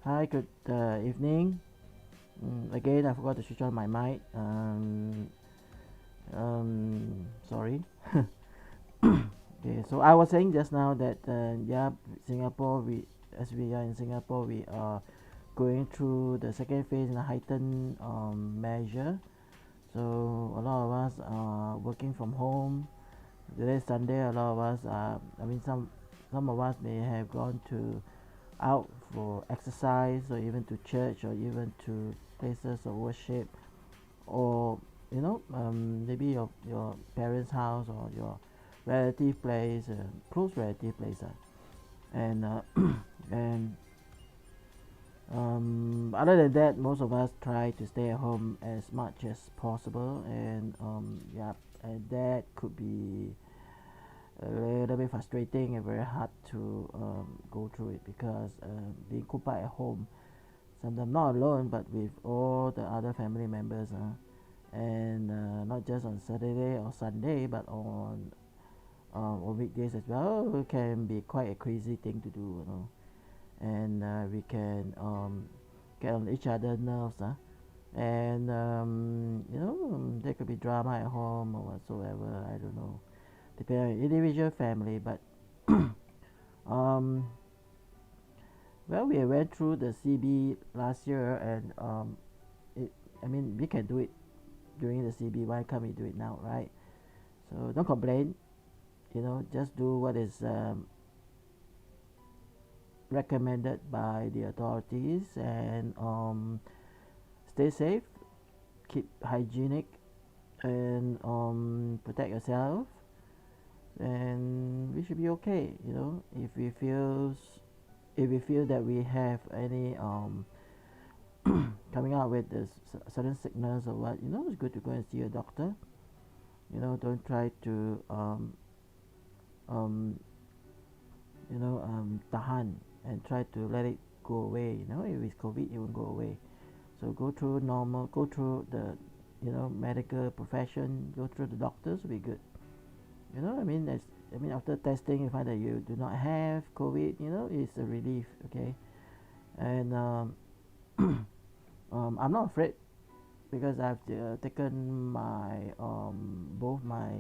Hi, good evening. Again, I forgot to switch on my mic. Sorry. Okay, so I was saying just now that yeah, Singapore. As we are in Singapore, we are going through the second phase in a heightened measure. So a lot of us are working from home. Today is Sunday. A lot of us are. I mean, some of us may have gone to out for exercise, or even to church, or even to places of worship, or maybe your parents' house, or your relative place, close relative place, and and other than that, most of us try to stay at home as much as possible, and yeah, and that could be a little bit frustrating and very hard to go through it, because being cooped up at home, sometimes not alone but with all the other family members, and not just on Saturday or Sunday, but on weekdays as well, it can be quite a crazy thing to do, and we can get on each other's nerves, and there could be drama at home or whatsoever, I don't know, depending on individual family, but well, we went through the CB last year, and I mean, we can do it during the CB. Why can't we do it now, right? So don't complain. Just do what is recommended by the authorities, and stay safe, keep hygienic, and protect yourself, and we should be okay. If we feel that we have any coming out with this sudden sickness or what, it's good to go and see a doctor. Don't try to tahan and try to let it go away. If it's COVID, it won't go away. So go through the medical profession, go through the doctors will be good. After testing, you find that you do not have COVID, it's a relief, okay? And I'm not afraid, because I've taken my both my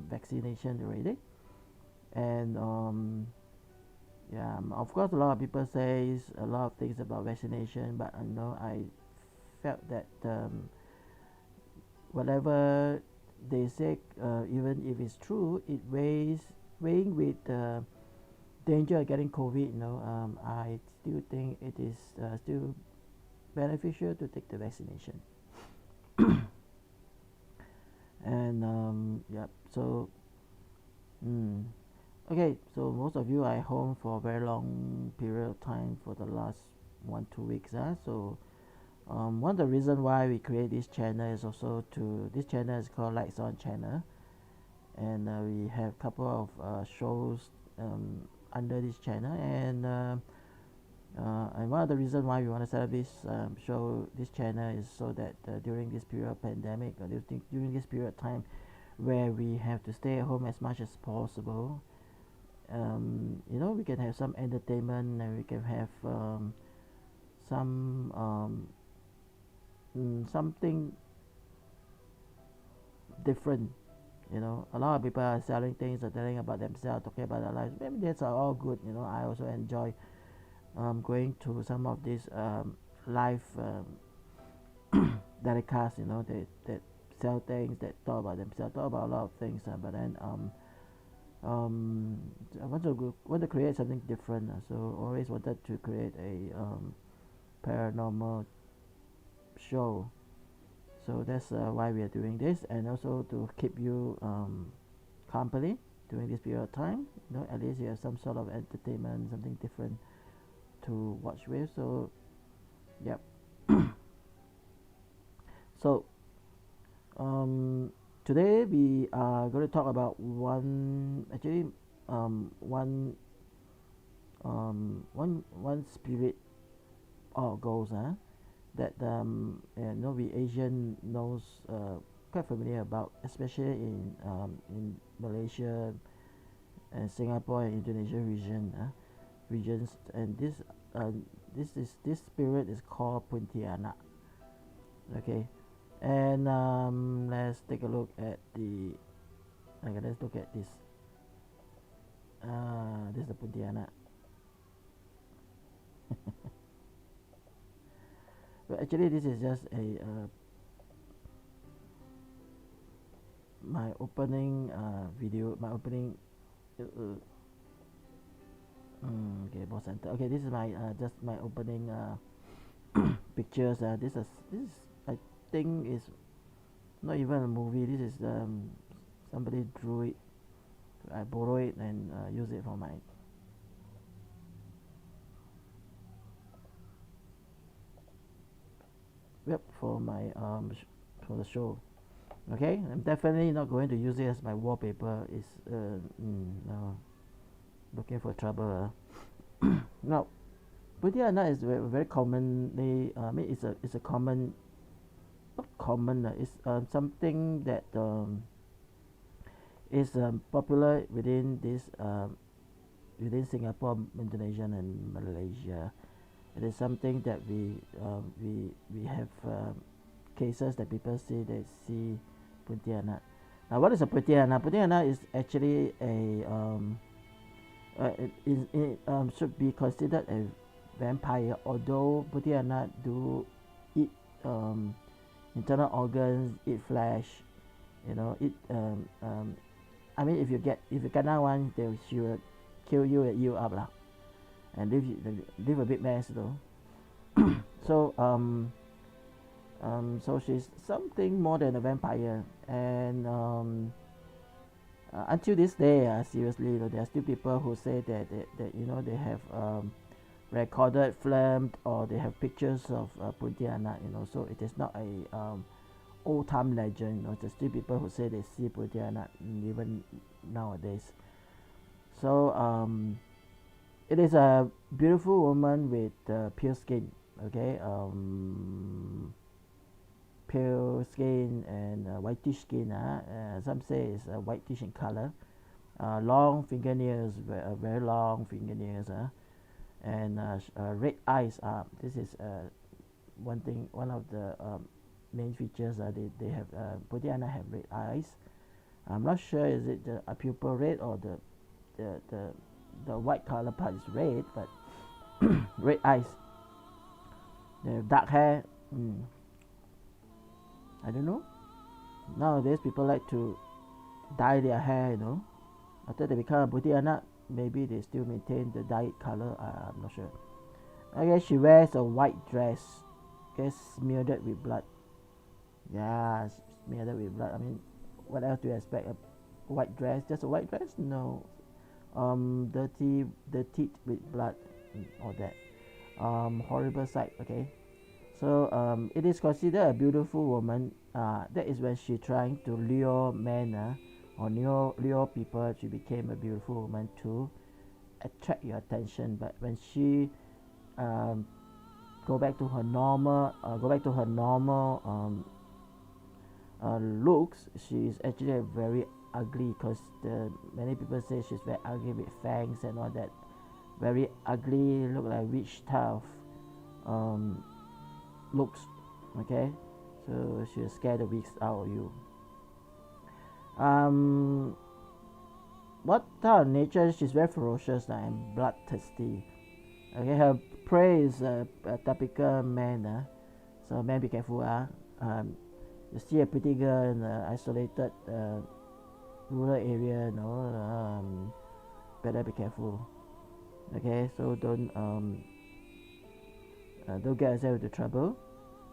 vaccination already, and yeah, of course, a lot of people say a lot of things about vaccination, but I felt that whatever they say, even if it's true, it weighing with the danger of getting COVID. I still think it is still beneficial to take the vaccination. And yeah, so okay, so most of you are at home for a very long period of time for the last 1-2 weeks. So one of the reasons why we create this channel is also this channel is called Lights On channel, and we have a couple of shows under this channel, and one of the reasons why we want to set up this this channel, is so that during this period of pandemic, or during this period of time where we have to stay at home as much as possible, we can have some entertainment, and we can have something different. A lot of people are selling things, or telling about themselves, talking about their lives. Maybe that's all good. I also enjoy going to some of these live telecasts, that sell things, that talk about themselves, talk about a lot of things, but then I want to create something different, so always wanted to create a paranormal show. So that's why we are doing this, and also to keep you company during this period of time. At least you have some sort of entertainment, something different to watch with. So yep. So today we are going to talk about one spirit or ghost, that we Asian knows quite familiar about, especially in Malaysia and Singapore and Indonesia regions, and this this spirit is called Pontianak. Okay, and let's take a look at the. Okay, let's look at this. This is the Pontianak. But actually, this is just a my opening video. My opening. Okay, boss center. Okay, this is my just my opening pictures. This is I think is not even a movie. This is somebody drew it. I borrow it and use it for my for my for the show. Okay, I'm definitely not going to use it as my wallpaper. It's no, looking for trouble. Now, Pontianak is very commonly. I mean, it's a common, not common. It's something that is popular within this within Singapore, Indonesia, and Malaysia. It is something that we have cases that people say they see Pontianak. Now, what is a Pontianak? Pontianak is actually a it should be considered a vampire, although Pontianak do eat internal organs, eat flesh, you know, eat I mean, if you kena one, she will kill you and eat you up lah, and leave a big mess though. So so she's something more than a vampire, and until this day, seriously, you know, there are still people who say that you know, they have recorded, filmed, or they have pictures of Pontianak, you know. So it is not a old time legend, you know. There's still people who say they see Pontianak even nowadays. So it is a beautiful woman with pale skin. Okay, pale skin and whitish skin. Some say it's whitish in color. Long fingernails, very long fingernails. And red eyes. This is one of the main features. They have Pontianak have red eyes. I'm not sure is it a pupil red or the white color part is red, but red eyes. They have dark hair. I don't know. Nowadays people like to dye their hair, you know. After they become a Pontianak, maybe they still maintain the dyed color. I'm not sure. Okay, she wears a white dress. Okay, smeared with blood. Yeah, smeared with blood. I mean, what else do you expect? A white dress? Just a white dress? No. Dirty with blood. All that. Horrible sight. Okay. So it is considered a beautiful woman. That is when she trying to lure men or lure people. She became a beautiful woman to attract your attention. But when she go back to her normal looks, she is actually very ugly, because many people say she's very ugly with fangs and all that. Very ugly, look like witch type of looks. Okay, so she'll scare the wigs out of you. What type of nature? She's very ferocious and bloodthirsty. Okay, her prey is a typical man. So man, be careful. You see a pretty girl in an isolated rural area, better be careful. Okay, so don't get yourself into trouble.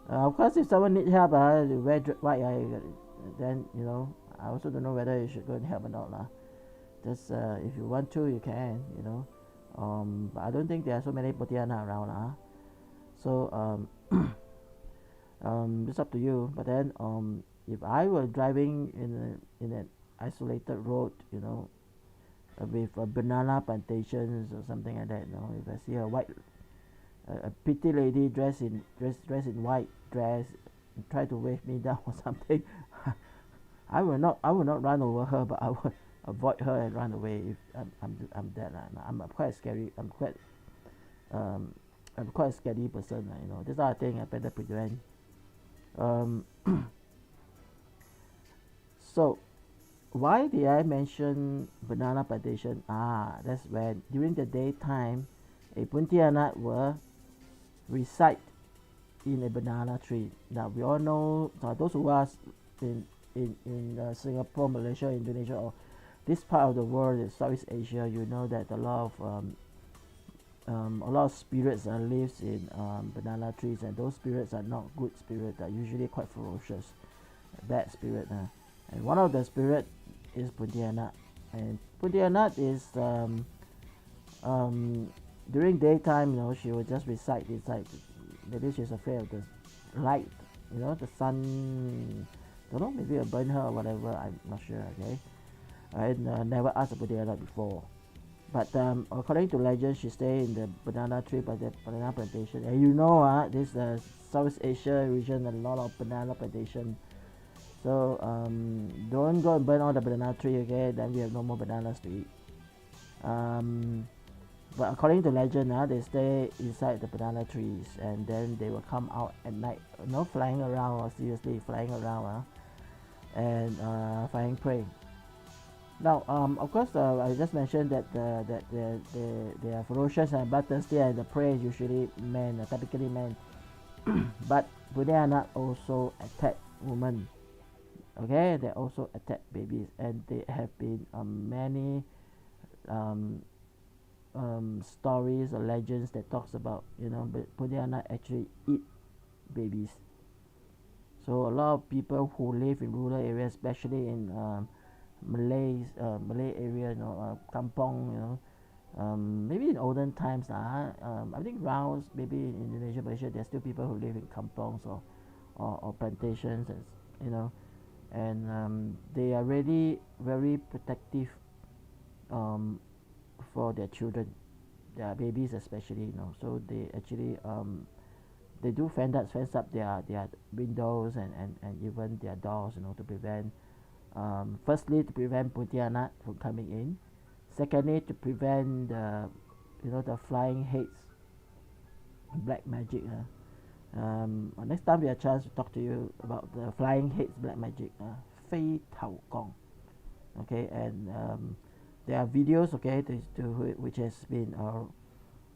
Of course, if someone needs help, you wear white, then you know. I also don't know whether you should go and help or not, lah. Just if you want to, you can, you know. But I don't think there are so many Pontianak around, lah. So it's up to you. But then if I were driving in an isolated road, you know, with banana plantations or something like that, you know, if I see a pretty lady dressed in white dress try to wave me down or something, I will not run over her, but I will avoid her and run away if I'm that. I'm quite scary. I'm quite I'm quite a scary person, you know. This I think I better prevent. So why did I mention banana plantation? That's when during the daytime a Pontianak will reside in a banana tree. Now we all know, those who are in Singapore, Malaysia, Indonesia, or this part of the world, in Southeast Asia, you know that a lot of spirits lives in banana trees, and those spirits are not good spirits. They're usually quite ferocious, bad spirit. And one of the spirit is Pontianak, and Pontianak is during daytime, you know, she will just reside inside. Maybe she's afraid of the light, you know, the sun. Don't know, maybe it'll burn her or whatever. I'm not sure. Okay, I never asked about Pontianak before, but according to legend, she stay in the banana tree by the banana plantation. And you know, this Southeast Asia region, a lot of banana plantation. So don't go and burn all the banana tree, okay? Then we have no more bananas to eat. But according to legend, they stay inside the banana trees, and then they will come out at night, you know, flying around, seriously flying around, and flying prey. Now, of course, I just mentioned that they are ferocious and bloodthirsty, and the prey is usually men, typically men. But Pontianak also attack women. Okay, they also attack babies, and there have been many stories or legends that talks about, you know, Pontianak actually eat babies. So a lot of people who live in rural areas, especially in Malay area, you know, kampong, you know, maybe in olden times, I think around maybe in Indonesia, Malaysia, there's still people who live in kampongs or plantations, and you know, and they are really very protective for their children, their babies especially, you know. So they actually they do fence up their windows and even their doors, you know, to prevent firstly to prevent Pontianak from coming in, secondly to prevent the, you know, the flying heads, black magic. Next time we have a chance to talk to you about the flying heads, black magic, 飞头功. Okay, and there are videos, okay, which has been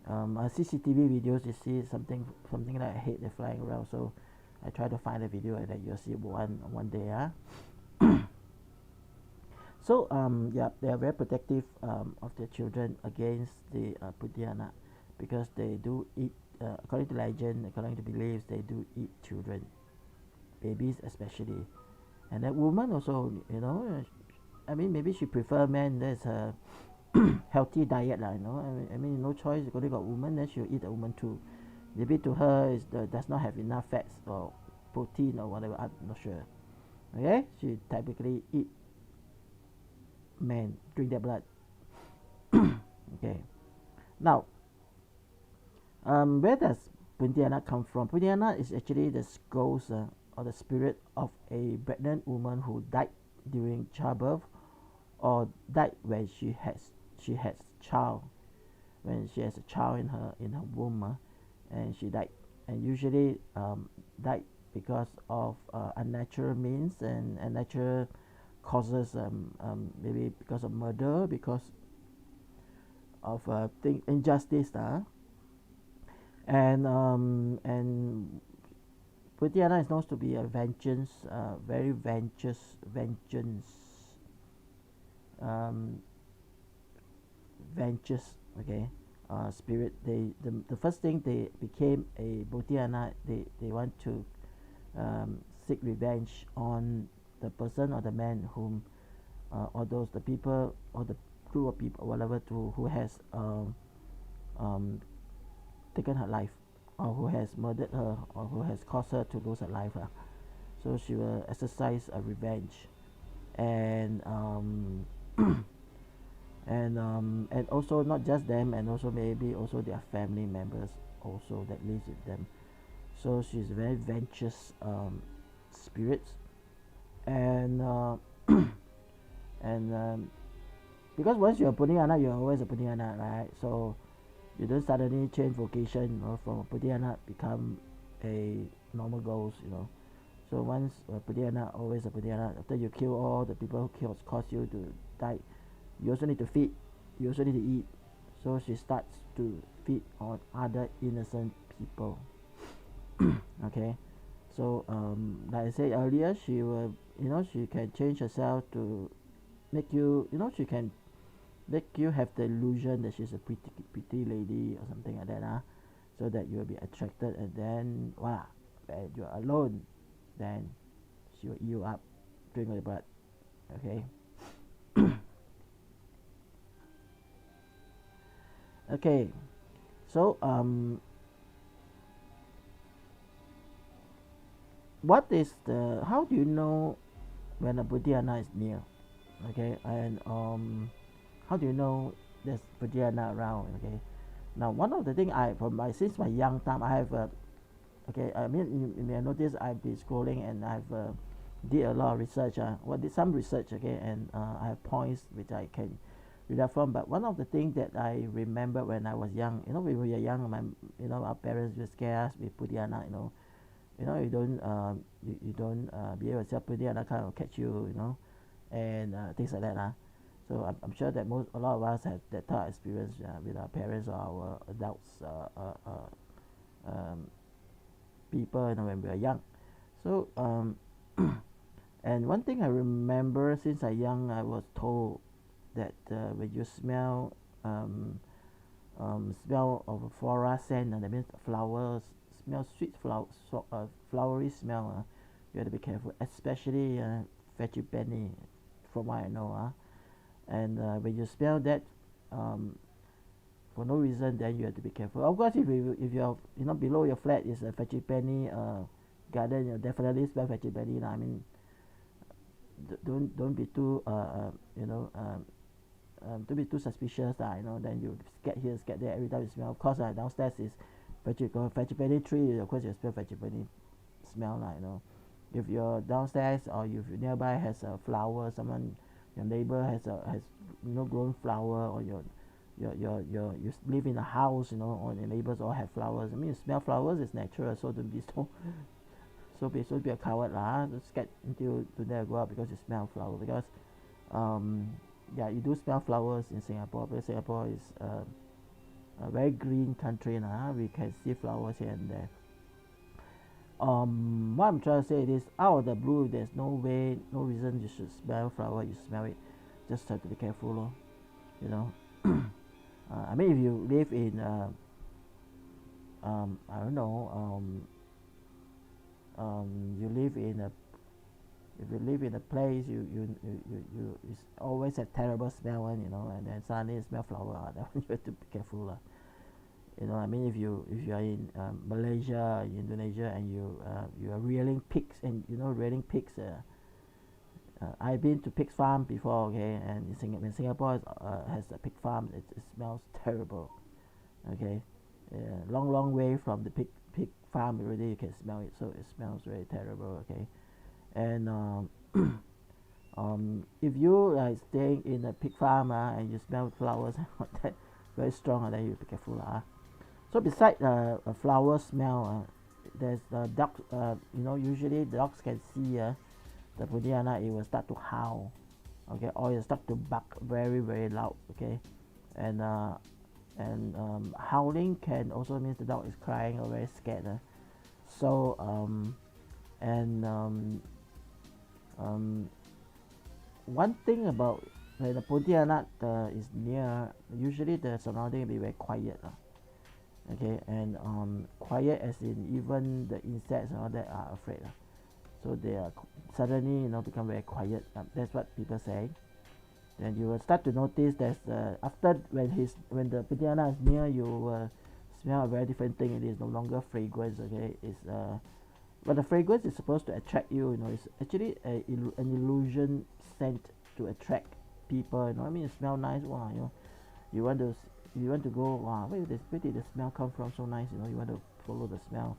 CCTV videos. You see something like a head that's flying around. So I try to find a video and then you'll see one day. So yeah, they are very protective of their children against the Pontianak, because they do eat. According to legend, according to beliefs, they do eat children, babies especially, and that woman also, you know. I mean, maybe she prefer men. There's a healthy diet, you know. I mean, no choice. Only got woman, then she'll eat a woman too. Maybe to her does not have enough fats or protein or whatever. I'm not sure. Okay, she typically eat men, drink their blood. Okay, now. Where does Pontianak come from? Pontianak is actually the ghost or the spirit of a pregnant woman who died during childbirth, or died when she has child, when she has a child in her womb, and she died, and usually died because of unnatural means and unnatural causes, maybe because of murder, because of injustice, and Pontianak is known to be a very vengeance okay, spirit. The first thing they became a Pontianak, they want to seek revenge on the person or the man whom or the people or the group of people, whatever, who has taken her life, or who has murdered her, or who has caused her to lose her life. So she will exercise a revenge, and and also not just them, and also maybe also their family members also that lives with them. So she's a very vengeance spirit, and and because once you're a Pontianak, you're always a Pontianak, right? So You don't suddenly change vocation, you know, from a Pontianak become a normal ghost, you know. So once a Pontianak, always a Pontianak. After you kill all the people who caused you to die, you also need to feed, you also need to eat. So she starts to feed on other innocent people. Okay, so like I said earlier, she will, you know, she can change herself to make you, you know, she can make you have the illusion that she's a pretty lady or something like that, so that you'll be attracted, and then wow, when you're alone, then she will eat you up, drink your blood. Okay. Okay, so what is the, how do you know when a Pontianak is near? Okay, and how do you know there's Pontianak around? Okay, now one of the thing I, from my, since my young time, I have okay, I mean, you may notice I've been scrolling and I've did a lot of research. Did some research, okay, and I have points which I can read that from. But one of the things that I remember when I was young, you know, when we were young, you know, our parents would scare us with Pontianak, you know, you don't be able to tell Pontianak kind of catch you, you know, and things like that. So I'm sure that a lot of us have that type of experience with our parents or our adults, people, you know, when we were young. So and one thing I remember since I young, I was told that when you smell smell of a flora scent, that means flowers, smell sweet flowery smell, you have to be careful, especially veggie from what I know. And when you smell that for no reason, then you have to be careful. Of course, if you're, you know, below your flat is a veggie garden, you definitely smell veggie. I mean, don't be too you know, don't be too suspicious, you know. Then you scared here, scared there every time you smell. Of course, downstairs is veggie tree. Of course, you smell veggie smell, you know. If you're downstairs or if you nearby has a flower, your neighbor has you know, grown flower, or you live in a house, you know, or your neighbors all have flowers. I mean, you smell flowers is natural, so don't be so be a coward, don't scared until to there go out because you smell flower. Because yeah, you do smell flowers in Singapore, because Singapore is a very green country, we can see flowers here and there. What I'm trying to say is, out of the blue, there's no way, no reason you should smell flower, you smell it. Just have to be careful, you know. I mean, if you live in I don't know, you live in a, if you live in a place, you always have terrible smell, you know, and then suddenly you smell flower, that one you have to be careful, you know. I mean, if you are in Malaysia, Indonesia, and you are rearing pigs, and you know, rearing pigs, I've been to pig farm before, okay, and when Singapore has a pig farm, it smells terrible, okay. Long way from the pig farm already, you can smell it, so it smells very terrible, okay. And if you are staying in a pig farm, and you smell flowers that very strong, then you be careful, So besides a flower smell, there's dogs. You know, usually the dogs can see the Pontianak, it will start to howl, okay, or it start to bark very very loud, okay, and howling can also mean the dog is crying or very scared. So one thing about when the Pontianak is near, usually the surrounding will be very quiet, okay, and quiet as in even the insects and all that are afraid, so they are suddenly, you know, become very quiet. That's what people say. Then you will start to notice that after when the Pontianak is near, you will smell a very different thing. It is no longer fragrance, okay. It's but the fragrance is supposed to attract you, you know. It's actually an illusion scent to attract people, you know. I mean, it smells nice, wow, you know. You want to go, wow, where did the smell come from? So nice, you know. You want to follow the smell.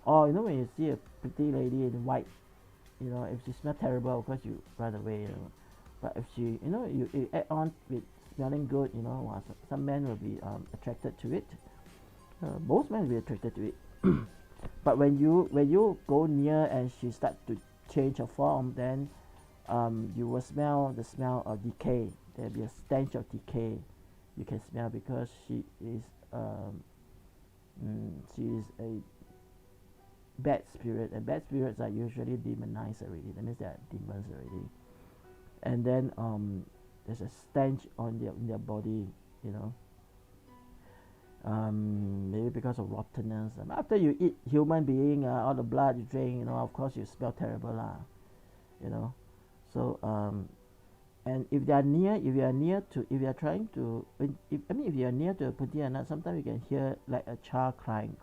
Or you know, when you see a pretty lady in white, you know, if she smells terrible, of course you run away, you know. But if she, you know, you add on with smelling good, some men will be attracted to it. Most men will be attracted to it. But when you go near and she starts to change her form, then you will smell the smell of decay. There will be a stench of decay you can smell, because she is a bad spirit, and bad spirits are usually demonized already. That means they are demons already. And then there's a stench on their body, maybe because of rottenness. After you eat human being, all the blood you drink, of course you smell terrible lah, So and if you are near to a Pontianak, sometimes you can hear like a child crying,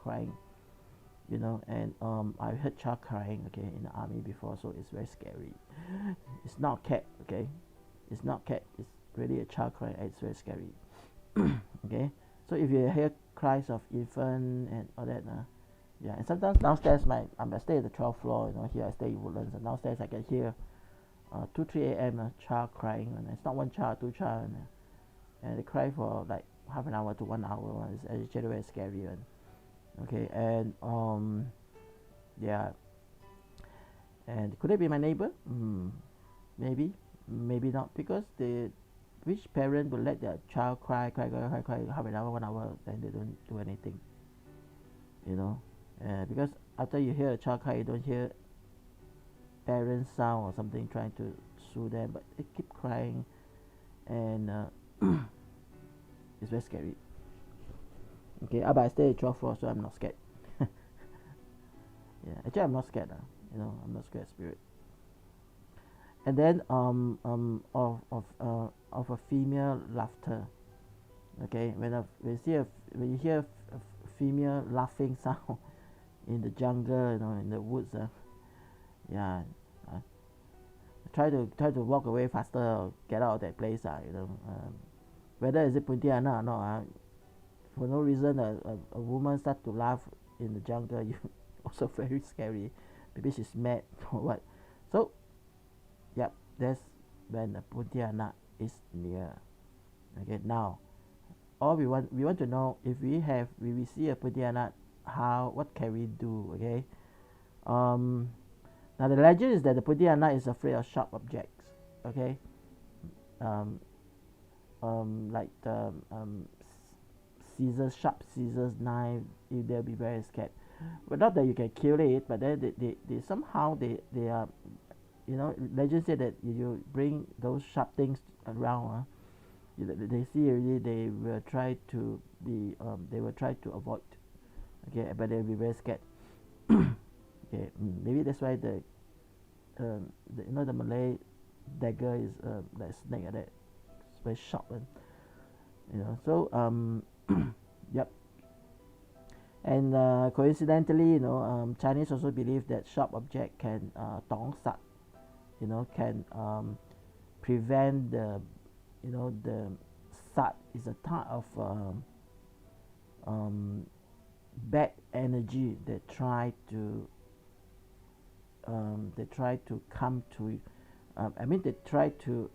and I heard child crying, in the army before, so it's very scary. It's not cat, it's not cat, it's really a child crying. It's very scary. Okay, so if you hear cries of infant and all that, and sometimes downstairs, I stay at the 12th floor, here I stay in Woodlands, and downstairs I can hear 2-3 a.m. Child crying, and it's not one child, two child, and they cry for like half an hour to 1 hour. It's actually very scary one. Okay, and and could it be my neighbor? Maybe not, because which parent will let their child cry half an hour, 1 hour, then they don't do anything, because after you hear a child cry, you don't hear parents sound or something trying to soothe them, but they keep crying, and it's very scary. Okay, but I stay at 12th floor, so I'm not scared. Actually I'm not scared, I'm not scared of spirit. And then of a female laughter. Okay, when you hear a female laughing sound in the jungle, in the woods, try to walk away faster or get out of that place, whether is it Pontianak or not, for no reason a woman start to laugh in the jungle, you also very scary. Maybe she's mad or what. So that's when the Pontianak is near. Okay, now all we want to know, if we see a Pontianak, what can we do? Okay, now the legend is that the Pontianak is afraid of sharp objects. Okay, like the sharp scissors, knife, they'll be very scared. But not that you can kill it, but then they somehow they are, legend say that if you bring those sharp things around, they see already, they will try to avoid. Okay, but they'll be very scared. Okay, maybe that's why the Malay dagger is like a snake like that. It's very sharp one. So yep. And coincidentally, Chinese also believe that sharp object can tong sat, can prevent the sat is a type of bad energy that try to come to they try to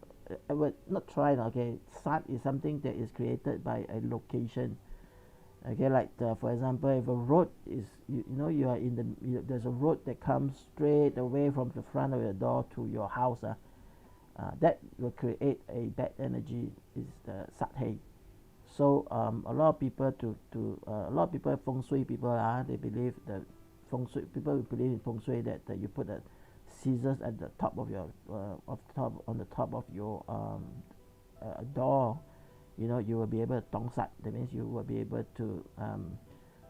not try. Okay, sat is something that is created by a location. Okay, like for example, if a road is you are in there's a road that comes straight away from the front of your door to your house, that will create a bad energy, is the sathei. So a lot of people feng shui people, they believe that feng shui people believe in feng shui that you put the scissors at the top of your on the top of your door. You will be able to tong sat. That means you will be able to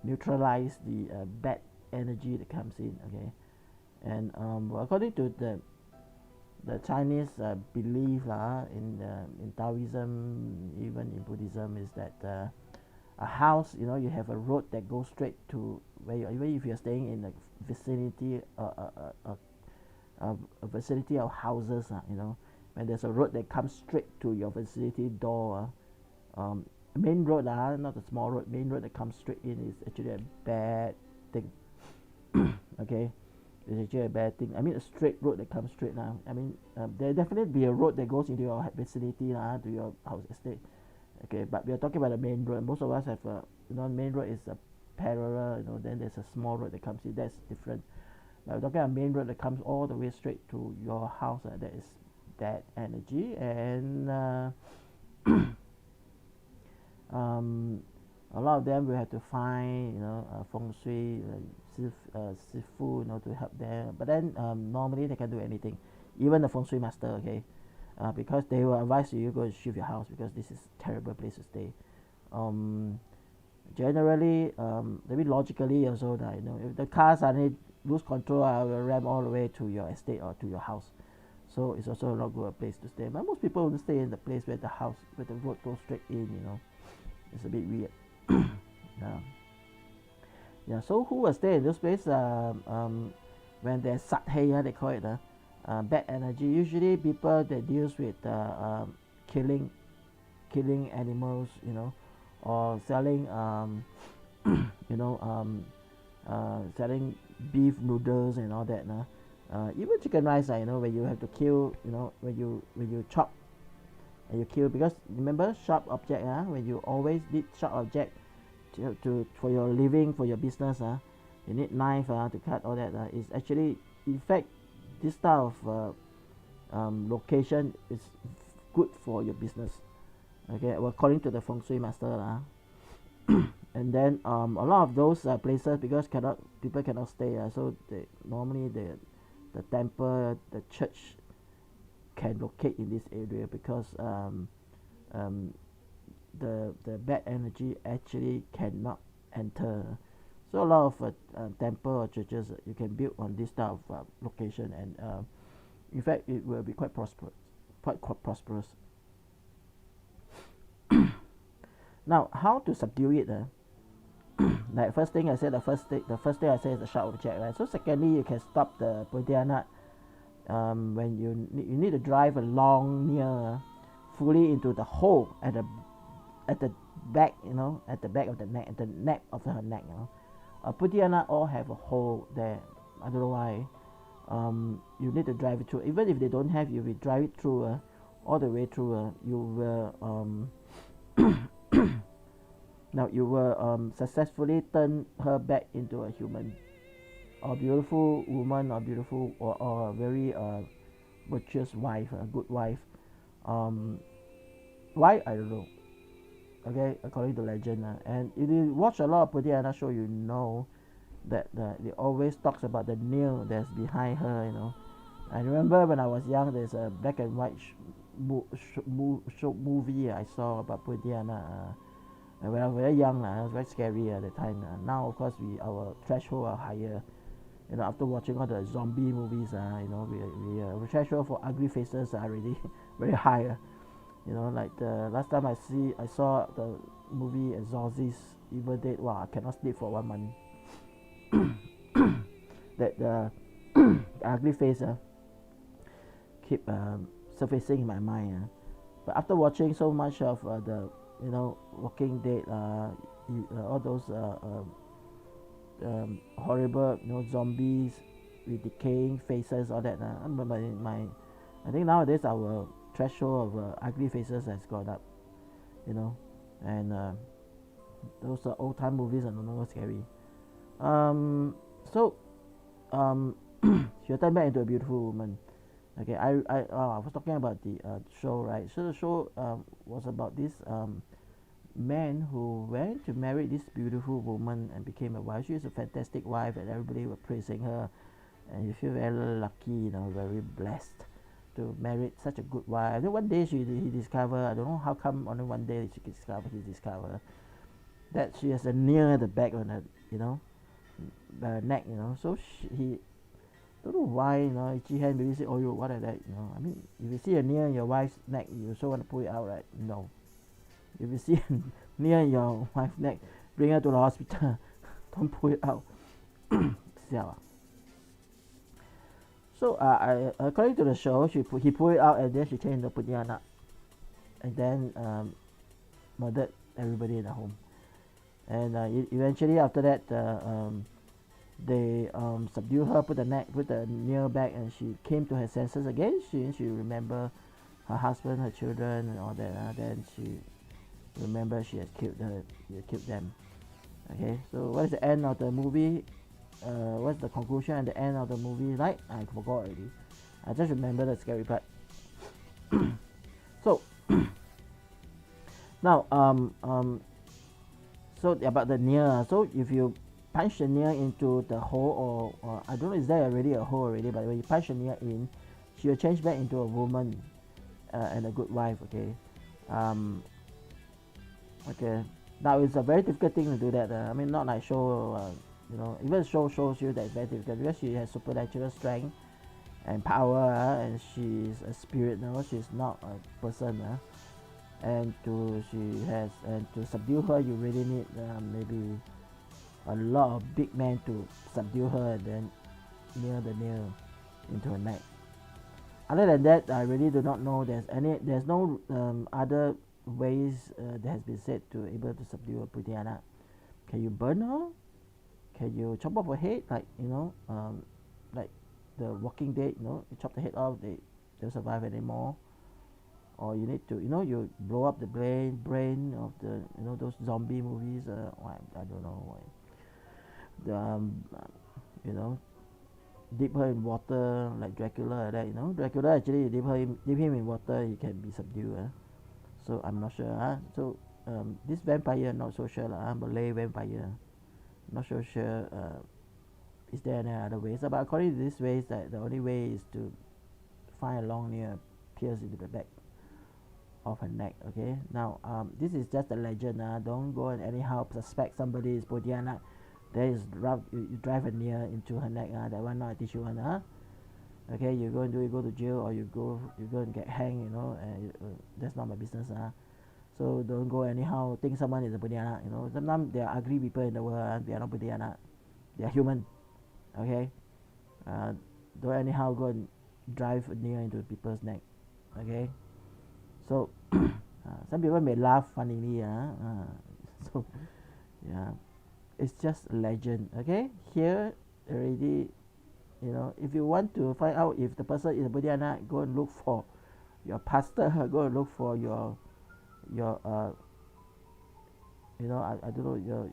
neutralize the bad energy that comes in. Okay, and according to the Chinese belief in Taoism, even in Buddhism, is that a house, you have a road that goes straight to where even if you're staying in the vicinity a vicinity of houses, when there's a road that comes straight to your vicinity door, main road, not a small road, main road that comes straight in is actually a bad thing. Okay, it's actually a bad thing. I mean, a straight road that comes straight now. I mean, there definitely be a road that goes into your vicinity, to your house estate. Okay, but we are talking about the main road. Most of us have main road is a parallel, then there's a small road that comes in. That's different. But we're talking about main road that comes all the way straight to your house. That is that energy, and a lot of them we have to find feng shui sifu to help them. But then normally they can do anything, even the feng shui master. Okay. Because they will advise you go and shift your house because this is a terrible place to stay. Generally, maybe logically also that if the car suddenly lose control, I will ram all the way to your estate or to your house. So it's also not good a place to stay. But most people will stay in the place where the road goes straight in. It's a bit weird. Yeah. So who will stay in this place? When there's sathaya, they call it. Bad energy. Usually people that deals with killing animals, or selling selling beef noodles and all that. Even chicken rice, when you have to kill, when you chop and you kill, because remember sharp object, when you always need sharp object to for your living, for your business, you need knife to cut all that. Is actually, in fact, this type of location is good for your business. Okay, well, according to the feng shui master. And then a lot of those places, because people cannot stay, so normally the temple, the church can locate in this area, because the bad energy actually cannot enter. So a lot of temple or churches you can build on this type of location, and in fact it will be quite prosperous. Now, how to subdue it? Like first thing I said, the first thing I said is the sharp object, right? So secondly, you can stop the Pontianak. When you need to drive along near fully into the hole at the back, at the back of the neck, at the neck of her neck. Pontianak all have a hole there. I don't know why. You need to drive it through. Even if they don't have, you will drive it through all the way through. You will now you will successfully turn her back into a human, or beautiful woman, or beautiful or a very virtuous wife, a good wife. Why, I don't know. Okay, according to legend, and if you watch a lot of Pontianak show, you know that it always talks about the nail that's behind her. I remember when I was young, there's a black and white movie I saw about Pontianak. When I was very young, it was very scary at the time. Now, of course, our threshold are higher. After watching all the zombie movies, we threshold for ugly faces are already very high. Like the last time I saw the movie Exorcist, Evil Dead. Wow, I cannot sleep for 1 month. That the ugly face keep surfacing in my mind. But after watching so much of the Walking Dead, all those horrible zombies with decaying faces, all that. I think nowadays our threshold of ugly faces has gone up, and those old time movies are no longer scary. So she'll turn back into a beautiful woman. Okay, I was talking about the show, right? So the show was about this man who went to marry this beautiful woman and became a wife. She is a fantastic wife, and everybody was praising her, and you feel very lucky, very blessed to marry such a good wife. And then one day he discovered, I don't know how come only one day he discovered that she has a nail at the back of her, the neck, so he don't know why, itchy hand, maybe say, oh, you what are that, I mean, if you see a nail in your wife's neck, you also want to pull it out, right? No. If you see a nail in your wife's neck, bring her to the hospital. Don't pull it out. So according to the show, he pulled it out, and then she changed the Pontianak, and then murdered everybody in the home. And eventually after that, they subdued her, put the nail back, and she came to her senses again. She remembered her husband, her children, and all that. Then remember she has killed them. Okay, so what is the end of the movie? What's the conclusion and the end of the movie like? I forgot already. I just remember the scary part. So now so about the nail. So if you punch the nail into the hole, or I don't know, is there already a hole already? But when you punch the nail in, she will change back into a woman and a good wife. Okay. Okay. Now it's a very difficult thing to do that. I mean, not like show. Even show shows you that it's very difficult because she has supernatural strength and power, and she's a spirit. She's not a person. And to subdue her, you really need maybe a lot of big men to subdue her and then nail the nail into her neck. Other than that, I really do not know. There's no other ways that has been said to able to subdue a Pontianak. Can you burn her? Can you chop off her head? Like like the Walking Dead. You chop the head off, they don't survive anymore. Or you need to you blow up the brain of the those zombie movies. I don't know why. Dip her in water like Dracula like that. Dracula actually you dip him in water, he can be subdued. So I'm not sure. So this vampire, not so sure Malay vampire, not so sure. Is there any other ways? But according to this ways, that the only way is to find a long nail, pierce into the back of her neck. Okay. Now this is just a legend. Don't go and anyhow suspect somebody is Pontianak. There is you drive a nail into her neck. That one not I teach you one. Okay, you go and do it, go to jail, or you go and get hanged. That's not my business. So don't go anyhow think someone is a Pontianak. Sometimes there are ugly people in the world. They are not Pontianak. They are human. Okay. Don't anyhow go and drive a nail into people's neck. Okay. So some people may laugh funnily. So yeah, it's just a legend. Okay. Here already. If you want to find out if the person is a Pontianak, go and look for your pastor. Go and look for your I don't know your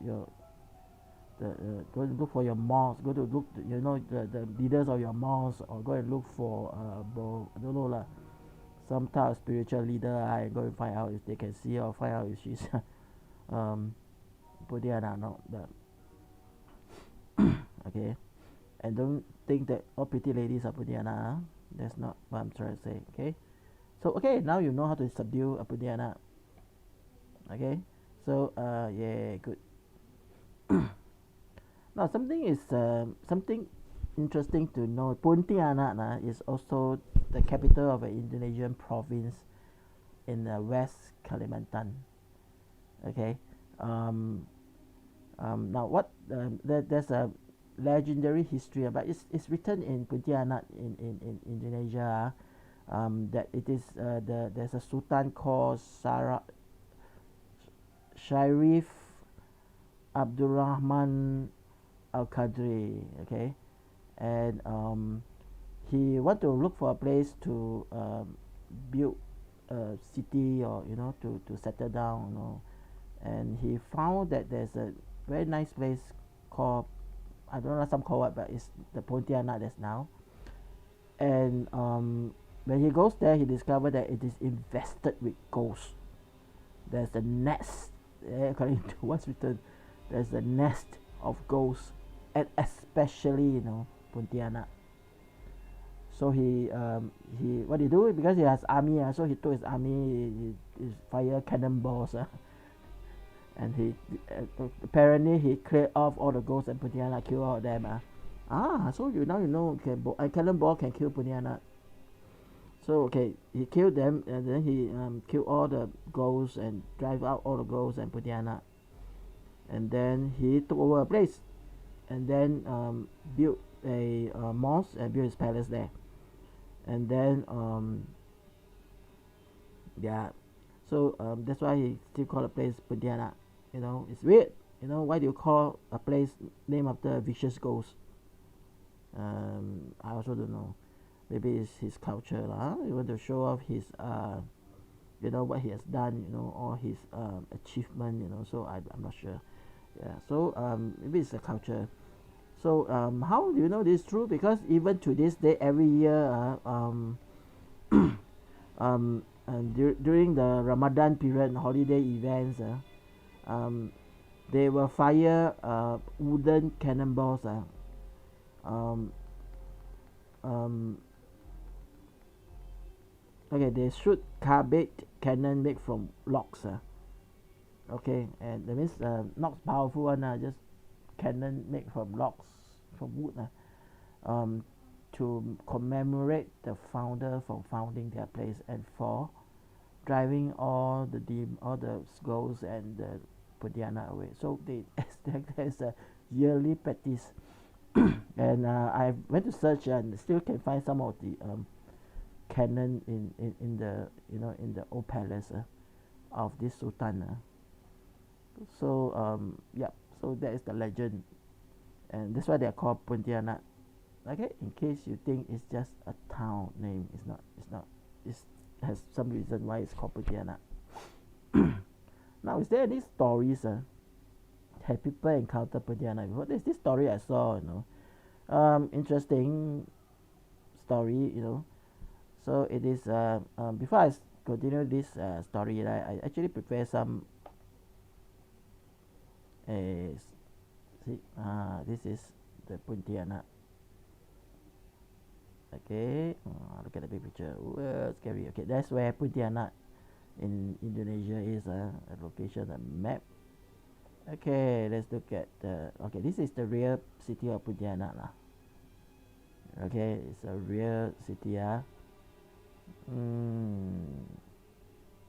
go and look for your mosque. Go to look the leaders of your mosque, or go and look for I don't know lah, some type of spiritual leader. I go and find out if they can see, or find out if she's Pontianak or not. Okay. And don't think that all pretty ladies are Pontianak. That's not what I'm trying to say. Okay. So okay, now you know how to subdue a Pontianak. Okay. So yeah, good. Now something interesting to know. Pontianak is also the capital of an Indonesian province in West Kalimantan. Okay. Now what there's a legendary history, but it's written in Pontianak in Indonesia. That it is there's a sultan called Sharif Abdurrahman Al-Qadri. Okay. And he want to look for a place to build a city, or to settle down. And he found that there's a very nice place called, I don't know some call what, but it's the Pontianak that's now. And when he goes there, he discovered that it is infested with ghosts. There's a nest, according to what's written, there's a nest of ghosts, and especially Pontianak. So he what he do, because he has army, so he took his army, he fire cannonballs. And he apparently he cleared off all the ghosts, and Pontianak killed all of them. So now you know a cannonball can kill Pontianak. So okay, he killed them, and then he killed all the ghosts and drive out all the ghosts and Pontianak. And then he took over a place, and then built a mosque and built his palace there. And then yeah, so that's why he still call the place Pontianak. It's weird. Why do you call a place named after a vicious ghost? I also don't know. Maybe it's his culture. He want to show off his what he has done, all his achievement, so I'm not sure. Yeah, so maybe it's a culture. So how do you know this is true? Because even to this day, every year, during the Ramadan period, holiday events, they will fire wooden cannonballs. Okay, they shoot carbide cannon made from logs. Okay, and that means not powerful one, just cannon made from logs, from wood. To commemorate the founder for founding their place and for driving all the ghosts and the Pontianak away. So there's a yearly practice, and I went to search and still can find some of the cannon in the in the old palace of this Sultan. So yeah, so that is the legend, and that's why they are called Pontianak. Okay, in case you think it's just a town name, it's not. It has some reason why it's called Pontianak. Now, is there any stories? Have people encountered Pontianak before? There's this story I saw. Interesting story. So it is. Before I continue this story, I actually prepare some. See, this is the Pontianak. Okay, look at the big picture. Whoa, scary. Okay, that's where Pontianak in Indonesia is a location, a map. Okay, let's look at the. Okay, this is the real city of Pontianak lah. Okay, it's a real city.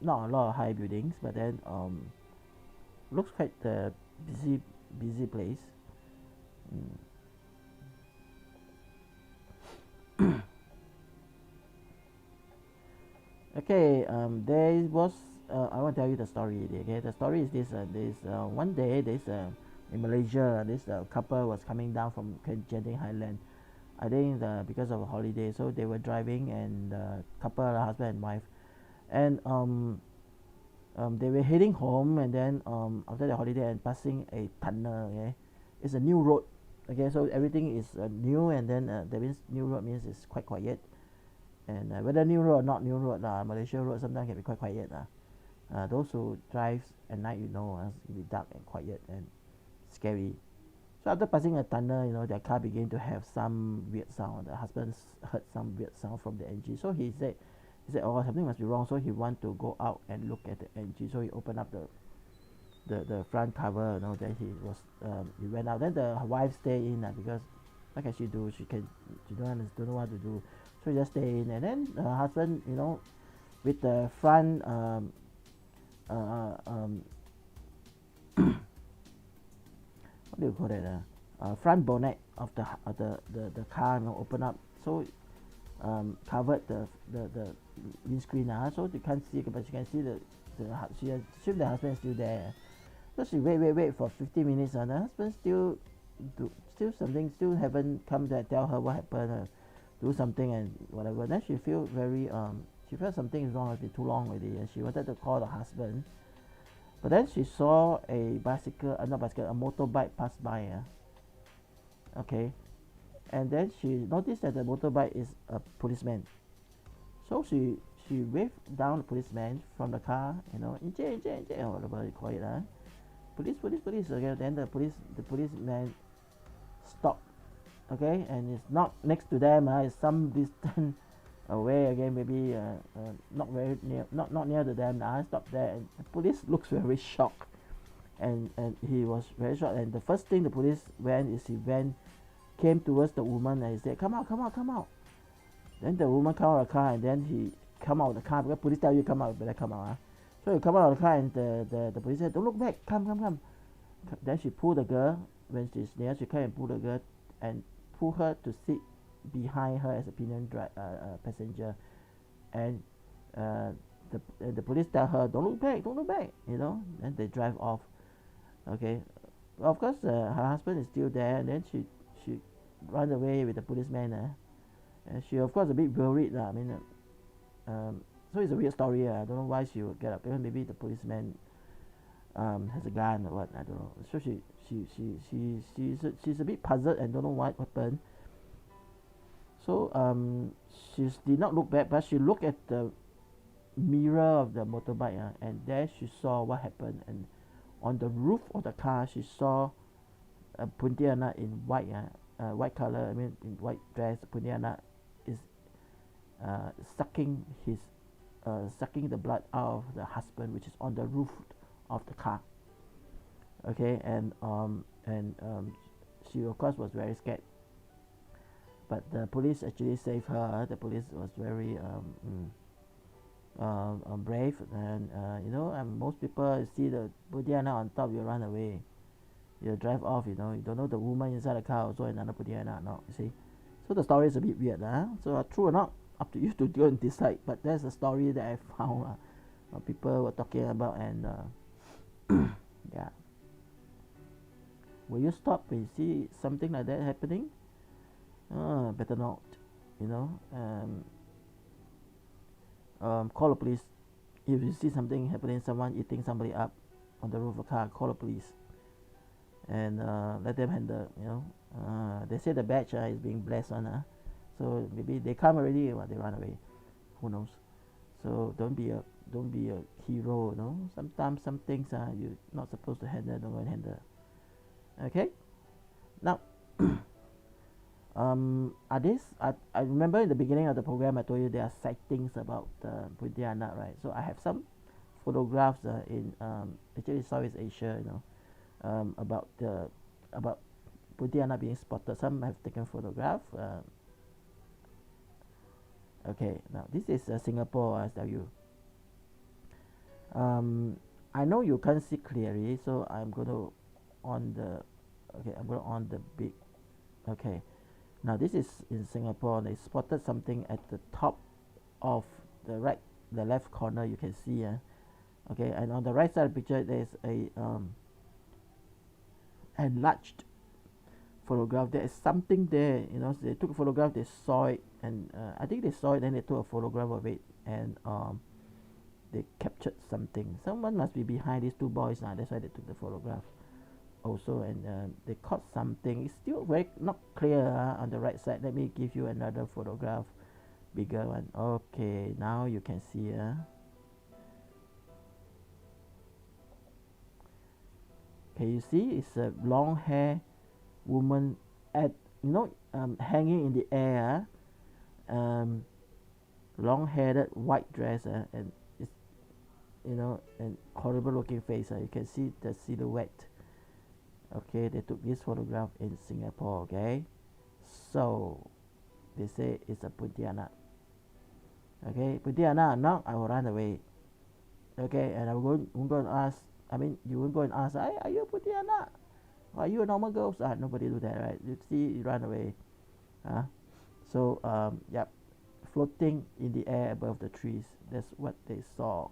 Not a lot of high buildings, but then looks quite a busy place. Okay, there was I want to tell you the story. Okay, the story is this. One day in Malaysia, this couple was coming down from Genting Highland. I think because of a holiday, so they were driving, and couple, husband and wife, and they were heading home, and then after the holiday and passing a tunnel. Okay, it's a new road. Okay, so everything is new, and then that means new road means it's quite quiet. And whether new road or not new road, Malaysia road sometimes can be quite quiet. Those who drive at night, it's going to be dark and quiet and scary. So after passing a tunnel, their car began to have some weird sound. The husband heard some weird sound from the engine. So he said, oh, something must be wrong. So he wanted to go out and look at the engine. So he opened up the front cover. Then he went out. Then the wife stayed in because what can she do? She don't know what to do. So he just stay in, and then her husband, with the front what do you call that? Front bonnet of the car, open up, so covered the windscreen. So you can't see, but you can see she assumed the husband is still there. So she wait for 50 minutes, and the husband still haven't come to tell her what happened. Do something and whatever. Then she felt something is wrong. It's been too long already, and she wanted to call the husband. But then she saw a motorbike pass by. Okay, and then she noticed that the motorbike is a policeman. So she waved down the policeman from the car. Inche, or whatever you call it. Police. Okay, then the policeman stopped. Okay, and it's not next to them. It's some distance away. Again, maybe not very near, not near to them. Stop there, and the police looks very shocked, and he was very shocked. And the first thing the police came towards the woman, and he said, "Come out." Then the woman come out of the car, and then he come out of the car because police tell you come out, better come out. So he come out of the car, and the police said, "Don't look back, come." Then she pulled the girl. When she's near, she came and pulled the girl and pull her to sit behind her as a pillion passenger, and the police tell her, don't look back, and they drive off. Okay, well, of course her husband is still there, and then she run away with the policeman, and she of course a bit worried. So it's a weird story. I don't know why she would get up. Maybe the policeman has a gun or what. I don't know. So she's a bit puzzled and don't know what happened. So she did not look back, but she looked at the mirror of the motorbike, and there she saw what happened. And on the roof of the car, she saw a Pontianak in white, white color. I mean, in white dress. Pontianak is sucking the blood out of the husband, which is on the roof of the car. Okay, and she of course was very scared, but the police actually saved her. The police was very brave, and most people see the Pontianak on top, you run away, you drive off. You don't know the woman inside the car also another Pontianak. No, you see. So the story is a bit weird, so true or not, up to you to go and decide. But that's a story that I found people were talking about, and yeah. Will you stop when you see something like that happening? Better not. Call the police. If you see something happening, someone eating somebody up on the roof of a car, call the police and let them handle. They say the badge is being blessed on. So maybe they come already, or they run away. Who knows? So don't be a hero. Sometimes some things you're not supposed to handle, don't go and handle. Okay. Now, are this? I remember in the beginning of the program I told you there are sightings about Pontianak, right? So I have some photographs in actually Southeast Asia, about Pontianak being spotted. Some have taken photographs. Okay, now this is Singapore, I tell you. I know you can't see clearly, so I'm going to on the big. Okay, now this is in Singapore. They spotted something at the top of the left corner. You can see, okay, and on the right side of the picture there's a enlarged photograph. There is something there. So they took a photograph, they saw it, and I think they saw it, then they took a photograph of it, and they captured something. Someone must be behind these two boys now. That's why they took the photograph also, and they caught something. It's still very not clear on the right side. Let me give you another photograph, bigger one. Okay, now you can see. Can you see? It's a long hair woman hanging in the air, long-headed white dress, and it's and horrible looking face. You can see the silhouette. Okay, they took this photograph in Singapore. Okay, so they say it's a Pontianak. Okay, Pontianak, now I will run away. Okay, and I'm going to ask. I mean, you will go and ask, hey, are you a Pontianak? Are you a normal ghost? Nobody do that, right? You see, you run away. So, yep, floating in the air above the trees. That's what they saw.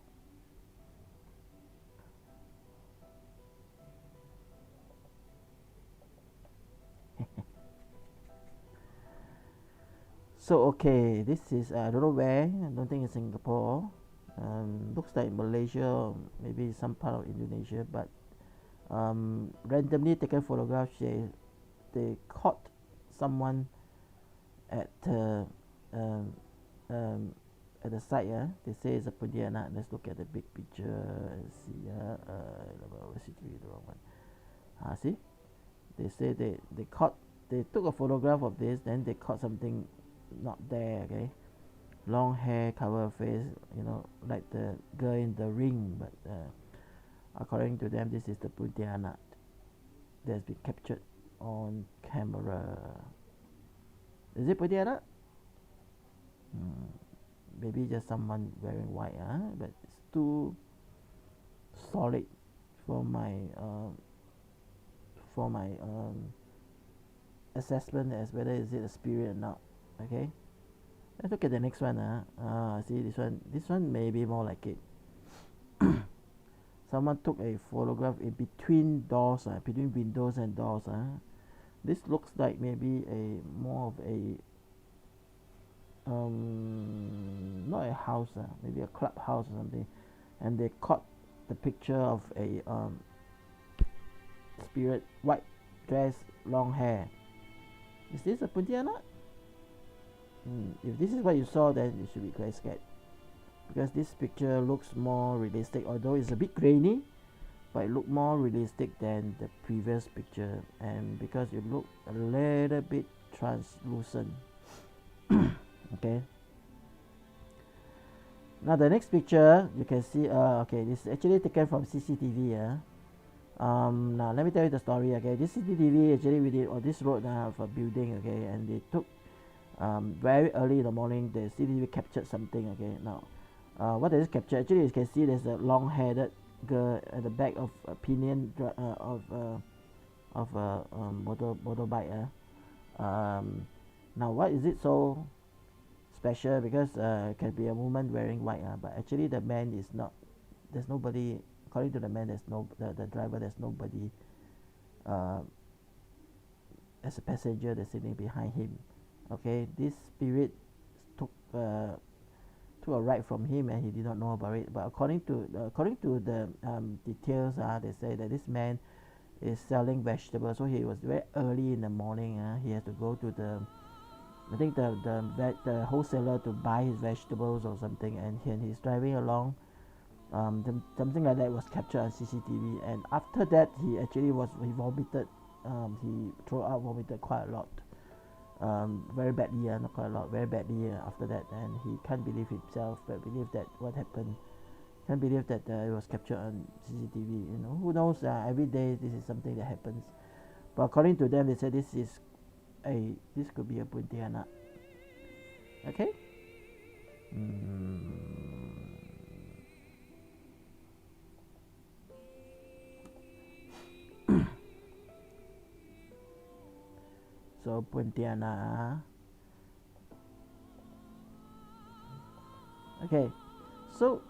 So, okay, this is, I don't know where. I don't think it's Singapore. Looks like Malaysia, maybe some part of Indonesia, but randomly taken photographs. They caught someone at the site. They say it's a Pontianak. Let's look at the big picture and see. The wrong one. See, they say they took a photograph of this, then they caught something not there. Okay, long hair, cover face, like the girl in The Ring, but according to them, this is the Pontianak that's been captured on camera. Is it Pontianak? Maybe just someone wearing white, but it's too solid for my assessment as whether is it a spirit or not. Okay, let's look at the next one. See this one may be more like it. Someone took a photograph in between doors, between windows and doors. This looks like maybe more of a not a house, maybe a clubhouse or something, and they caught the picture of a spirit, white dress, long hair. Is this a Pontianak? If this is what you saw, then you should be quite scared, because this picture looks more realistic, although it's a bit grainy, but it looked more realistic than the previous picture, and because it looked a little bit translucent. Okay, now the next picture you can see, okay, this is actually taken from CCTV. Now let me tell you the story. Okay, this CCTV actually we did on this road of a building. Okay, and they took very early in the morning, the CCTV captured something. Okay, now what does it capture? Actually, you can see there's a long-headed girl at the back of a pinion of a motorbike. Now what is it so special? Because it can be a woman wearing white, but actually the man is not. There's nobody. According to the man, there's no the driver. There's nobody as a passenger that's sitting behind him. Okay, this spirit took a ride from him, and he did not know about it. But according to the details, they say that this man is selling vegetables. So he was very early in the morning. He has to go to I think the wholesaler to buy his vegetables or something, and he's driving along. Something like that was captured on CCTV, and after that he vomited. He vomited quite a lot. Very badly, not quite a lot, very badly after that, and he can't believe himself, but believe that what happened, can't believe that it was captured on CCTV. Who knows, every day this is something that happens, but according to them, they said this could be a Pontianak. Okay. So Pontianak. Okay, so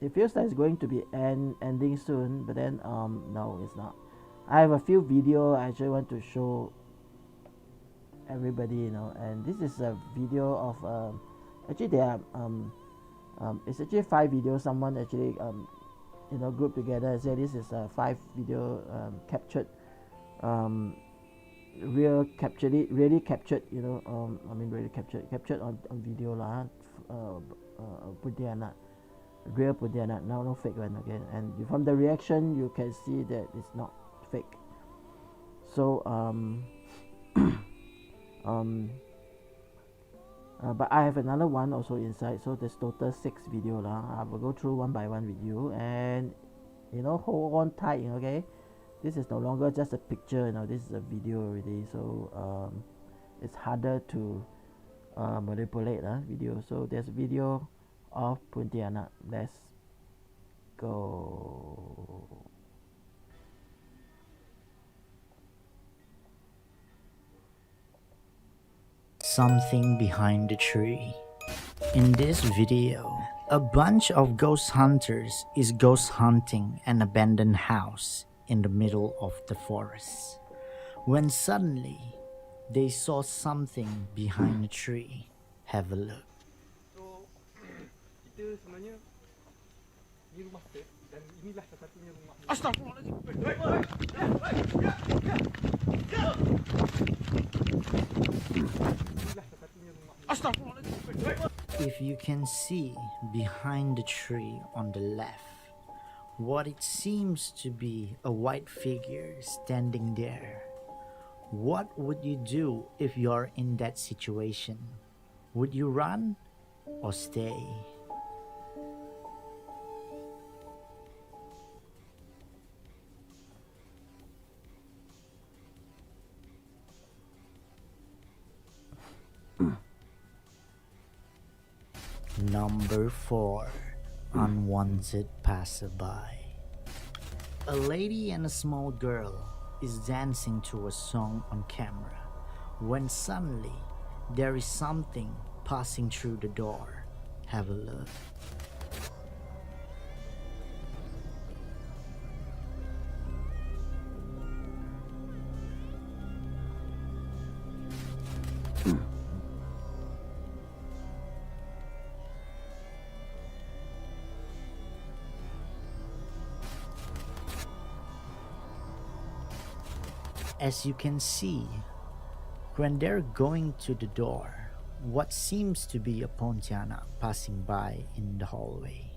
it feels like it's going to be ending soon, but then no, it's not. I have a few video I actually want to show everybody, and this is a video of actually there are it's actually 5 videos. Someone actually grouped together and said this is 5 video captured, really captured, really captured on video lah. Pontianak, real Pontianak, no fake one. Okay, and from the reaction you can see that it's not fake. So but I have another one also inside, so there's total 6 video lah. I will go through one by one with you, and hold on tight. Okay, this is no longer just a picture, this is a video already, so it's harder to manipulate video. So there's a video of Pontianak. Let's go. Something behind the tree. In this video, a bunch of ghost hunters is ghost hunting an abandoned house in the middle of the forest, when suddenly they saw something behind the tree. Have a look. So, kita sebenarnya di rumah set, dan inilah satu-satunya rumah. Astagfirullahaladzim. If you can see behind the tree on the left, what it seems to be a white figure standing there. What would you do if you're in that situation? Would you run or stay? Number 4. Unwanted passerby. A lady and a small girl is dancing to a song on camera, when suddenly there is something passing through the door. Have a look. As you can see, when they're going to the door, what seems to be a Pontianak passing by in the hallway.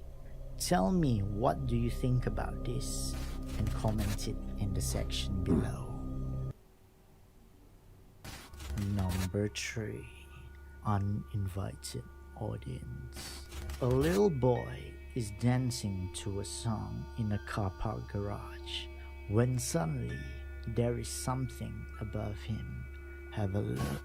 Tell me, what do you think about this? And comment it in the section below. Number 3. Uninvited audience. A little boy is dancing to a song in a car park garage when suddenly there is something above him. Have a look.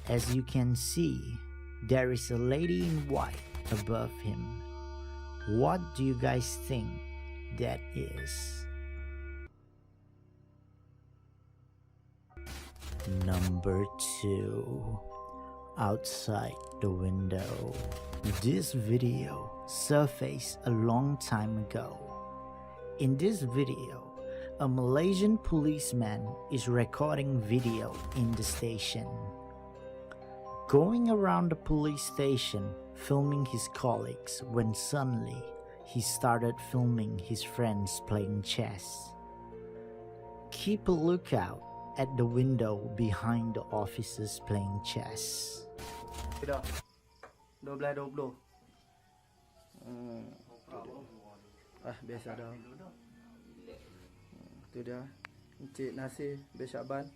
As you can see, there is a lady in white above him. What do you guys think that is? Number 2. Outside the window. This video surfaced a long time ago. In this video, a Malaysian policeman is recording video in the station. Going around the police station filming his colleagues when suddenly he started filming his friends playing chess. Keep a lookout at the window behind the officers playing chess. Dah 12. Biasa dah. Tu dia Encik Nasir bin Syaban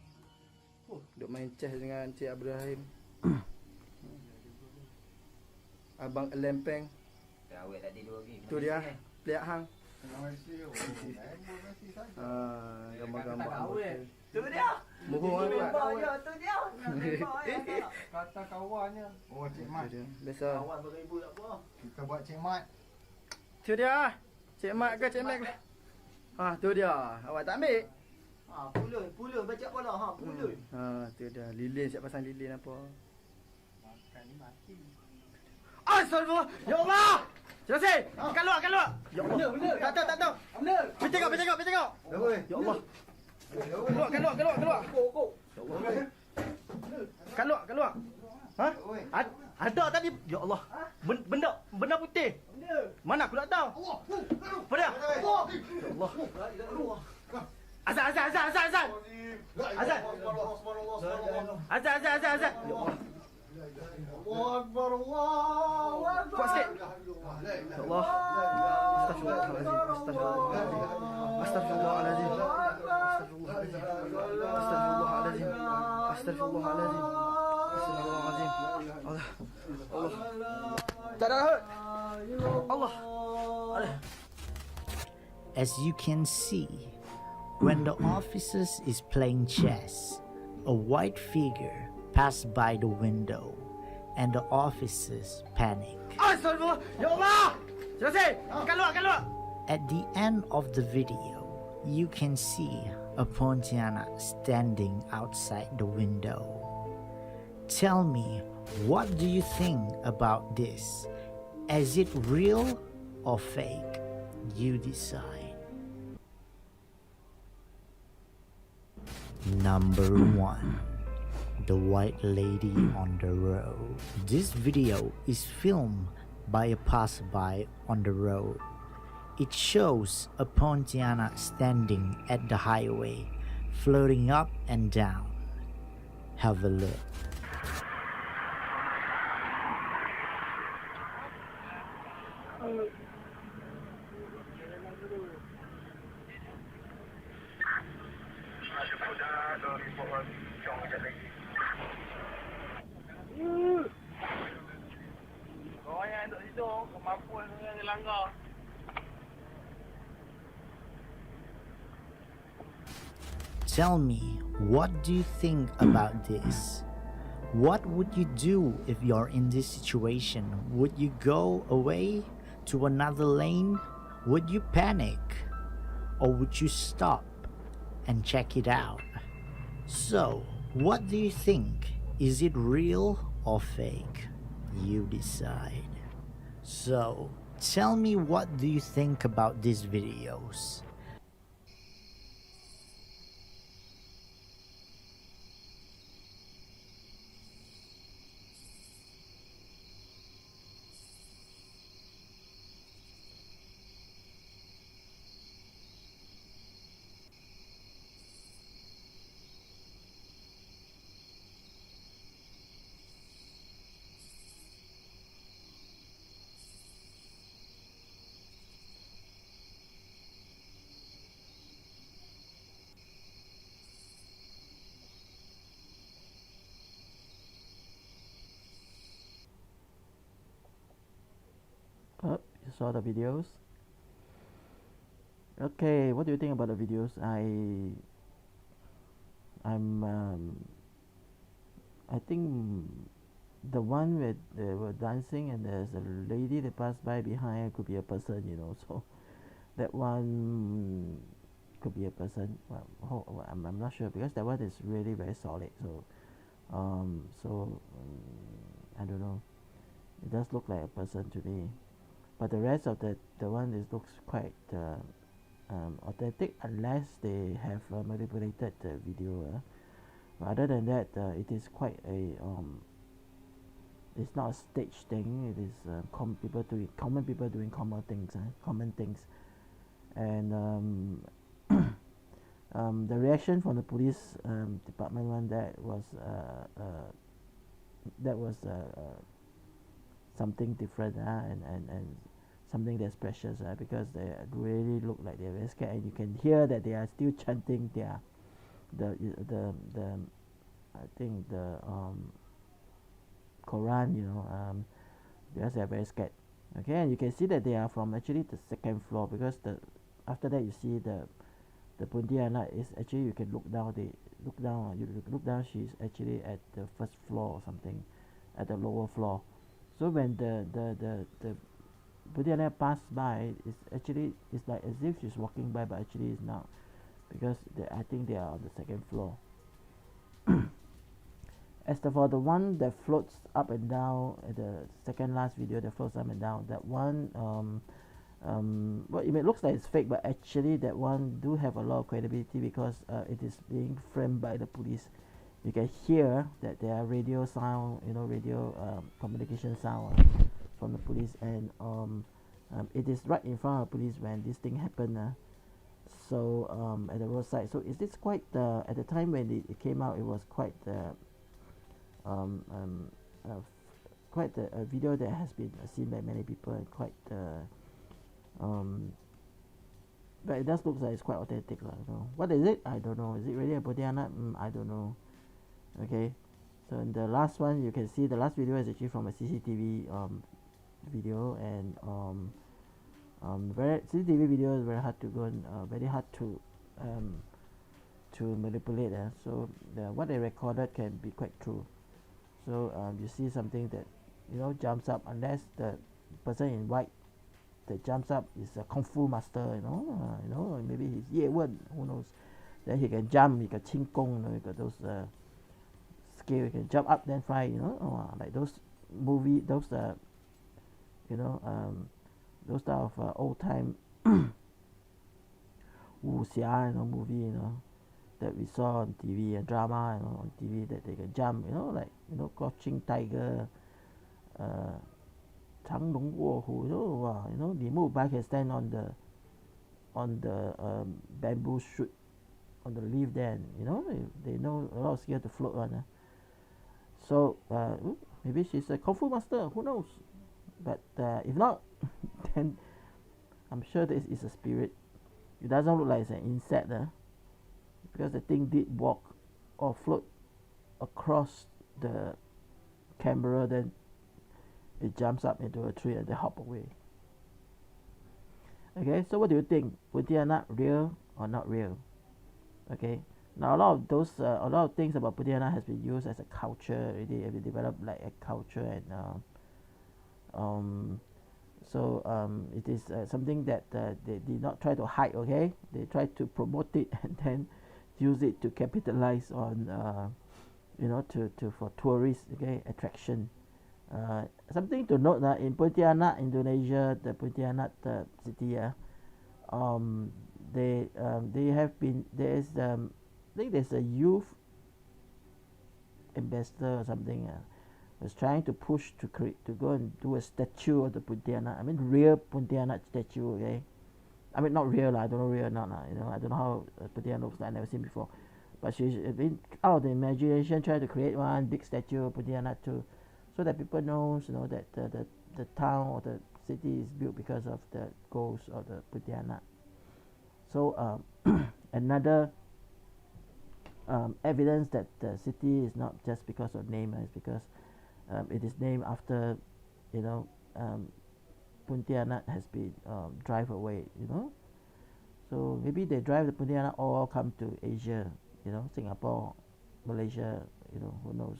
duk main chess dengan Encik Ibrahim. Abang Lempeng. Awet tadi 2 hari. Tu dia Lihat hang. Gambar-gambar. Tu dia. Muhur hang. Tu dia. Kata kawannya. Oh, Cik Mat. Biasa. Kawan beribu tak apa. Kita buat Cik Mat. Tu dia. Cik Mat ke Cik Mat? Tu dia. Awak tak ambil? Pulun baca bola pulun. Tu dia. Lilin siap pasang lilin apa? Makan ni mati. Astagfirullah. Ya Allah. Selesai. Keluar. Ya Allah. Tak tahu. Pergi tengok. Ya Allah. Keluar. Keluar. Ha? Ada tadi. Ya Allah. Benda putih. Mana aku tak tahu. Apa dia? Ya Allah. Azan. Azan. Ya Allah. Kuat sikit. Ya Allah. Astagfirullahalazim. Allah. Tak ada. Allah. As you can see, when the officers is playing chess, a white figure passed by the window and the officers panic. Astagfirullah. Ya Allah. Selesai. Keluar. At the end of the video, you can see a Pontianak standing outside the window. Tell me, what do you think about this? Is it real or fake? You decide. Number 1. The White Lady on the Road. This video is filmed by a passerby on the road. It shows a Pontianak standing at the highway, floating up and down. Have a look. Kau yang duduk situ, kemampuan dengan langgar. Tell me, what do you think about this? What would you do if you're in this situation? Would you go away to another lane? Would you panic? Or would you stop and check it out? So, what do you think? Is it real or fake? You decide. So, Tell me, what do you think about these videos? Oh, you saw the videos? Okay, what do you think about the videos? I think the one where they were dancing and there's a lady that passed by behind, could be a person, you know. So that one could be a person. Well, I'm not sure, because that one is really very solid. So I don't know. It does look like a person to me. But the rest of the one looks quite authentic, unless they have manipulated the video. Other than that, it is quite a it's not a stage thing. It is common people doing common things, and the reaction from the police department one, that was something different, and something that's precious, because they really look like they're very scared, and you can hear that they are still chanting the I think the Quran, you know, because they are very scared. Okay, and you can see that they are from actually the second floor, because after that you see the Pontianak is actually, you can look down. You look down. She's actually at the first floor or something, at the lower floor. So when the Pontianak passed by, it's like as if she's walking by, but actually it's not, because I think they are on the second floor. As for the one that floats up and down, the second last video that floats up and down, that one, well, it looks like it's fake, but actually that one do have a lot of credibility, because it is being framed by the police. You can hear that there are radio sound, radio communication sound from the police, and it is right in front of the police when this thing happened. So at the roadside. So is this quite at the time when it came out, it was quite a video that has been seen by many people, and quite but it does look like it's quite authentic, What is it? I don't know. Is it really a Pontianak? I don't know. Okay, so in the last one, you can see the last video is actually from a CCTV video, and CCTV video is very hard to go and very hard to manipulate. So what they recorded can be quite true. So you see something that jumps up, unless the person in white that jumps up is a kung fu master, maybe he's Ye Wen, who knows. Then he can jump, he got Qing Gong, he got those skill, he can jump up then fly, like those movie, those those type of old time wuxia movie, that we saw on TV and drama, on TV, that they can jump, like Crouching Tiger, Chang Long Wo Hu, the move back can stand on the bamboo shoot on the leaf there, they know a lot of skill to float on. So maybe she's a kung fu master, who knows? But if not, then I'm sure this is a spirit. It doesn't look like it's an insect, because the thing did walk or float across the camera, then it jumps up into a tree and they hop away. Okay, so what do you think? Pontianak real or not real? Okay, now a lot of things about Pontianak has been used as a culture. They have been developed like a culture, and it is something that they did not try to hide. Okay, they tried to promote it and then use it to capitalize on for tourist attraction. Something to note that in Pontianak, Indonesia, the Pontianak city, they have been, I think there's a youth ambassador or something, was trying to push to go and do a statue of the Pontianak. I mean, real Pontianak statue. Okay, I mean not real. I don't know real or not. You know, I don't know how Pontianak looks like. I never seen before. But she's been out of the imagination trying to create one big statue of Pontianak too, so that people knows, you know, that the town or the city is built because of the ghost of the Pontianak. So another evidence that the city is not just because of name, it's because it is named after, you know, Pontianak has been drive away, you know. So maybe they drive the Pontianak all come to Asia, you know, Singapore, Malaysia, you know, who knows.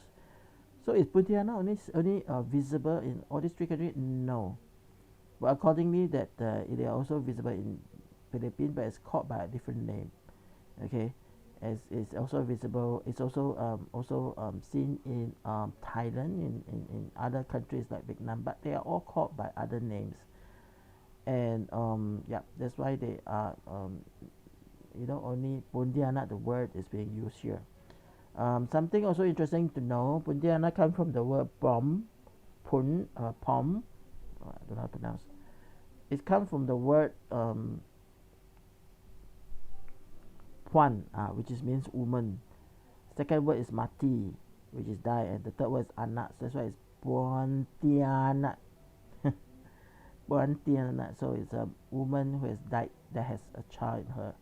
So is Pontianak only visible in all these three countries? No. But accordingly that it is also visible in Philippines, but it's called by a different name. Okay. As it's also visible, it's also seen in Thailand, in other countries like Vietnam, but they are all called by other names. And yeah, that's why they are you know, only Pontianak, the word is being used here. Something also interesting to know, Pontianak comes from the word pom, pom, I don't know how to pronounce. It comes from the word Puan, which means woman. Second word is mati, which is die, and the third word is anak. So that's why it's Pontianak. Pontianak. So it's a woman who has died that has a child in her.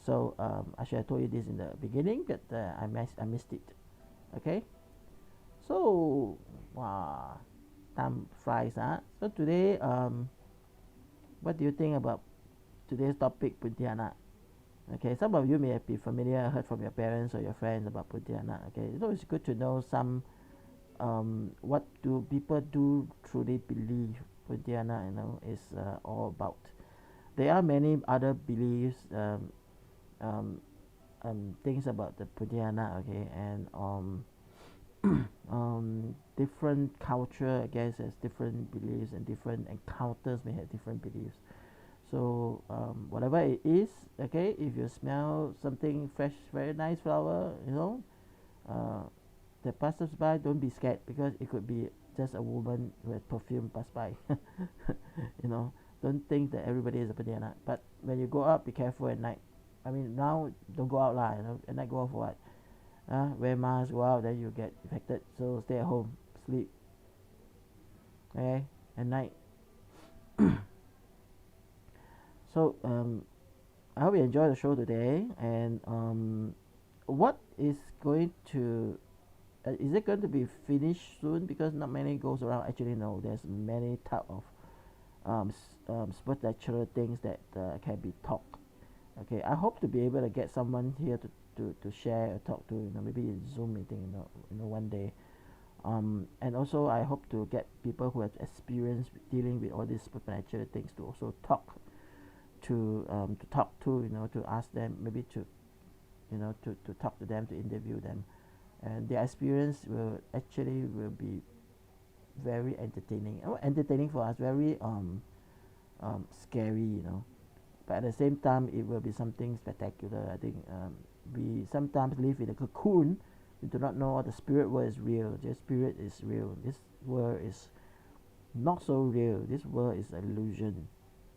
So I should have told you this in the beginning, but I missed it. Okay. So wow, time flies, huh? So today, what do you think about today's topic, Pontianak? Okay, some of you may be familiar, heard from your parents or your friends about Pontianak. Okay, so it's good to know some what do people do truly believe Pontianak, you know, is all about. There are many other beliefs, things about the Pontianak. Okay, and different culture, I guess, has different beliefs, and different encounters may have different beliefs. So whatever it is, okay, if you smell something fresh, very nice flower, you know, that passes by, don't be scared, because it could be just a woman with perfume pass by. You know, don't think that everybody is a Pontianak. But when you go out, be careful at night. I mean, now don't go out lah. You know, at night go out for what? Wear mask, go out, then you get infected. So stay at home, sleep. Okay, at night. So I hope you enjoy the show today. And what is going to is it going to be finished soon? Because not many goes around. Actually, no. There's many type of supernatural things that can be talked. Okay, I hope to be able to get someone here to share or talk to. You know, maybe in Zoom meeting. You know, one day. And also I hope to get people who have experience dealing with all these supernatural things to also talk to talk to, you know, to ask them, maybe to, you know, to talk to them, to interview them, and their experience will be very entertaining. Entertaining for us, very scary, you know, but at the same time it will be something spectacular. I think we sometimes live in a cocoon. We do not know the spirit world is real. This spirit is real. This world is not so real. This world is an illusion.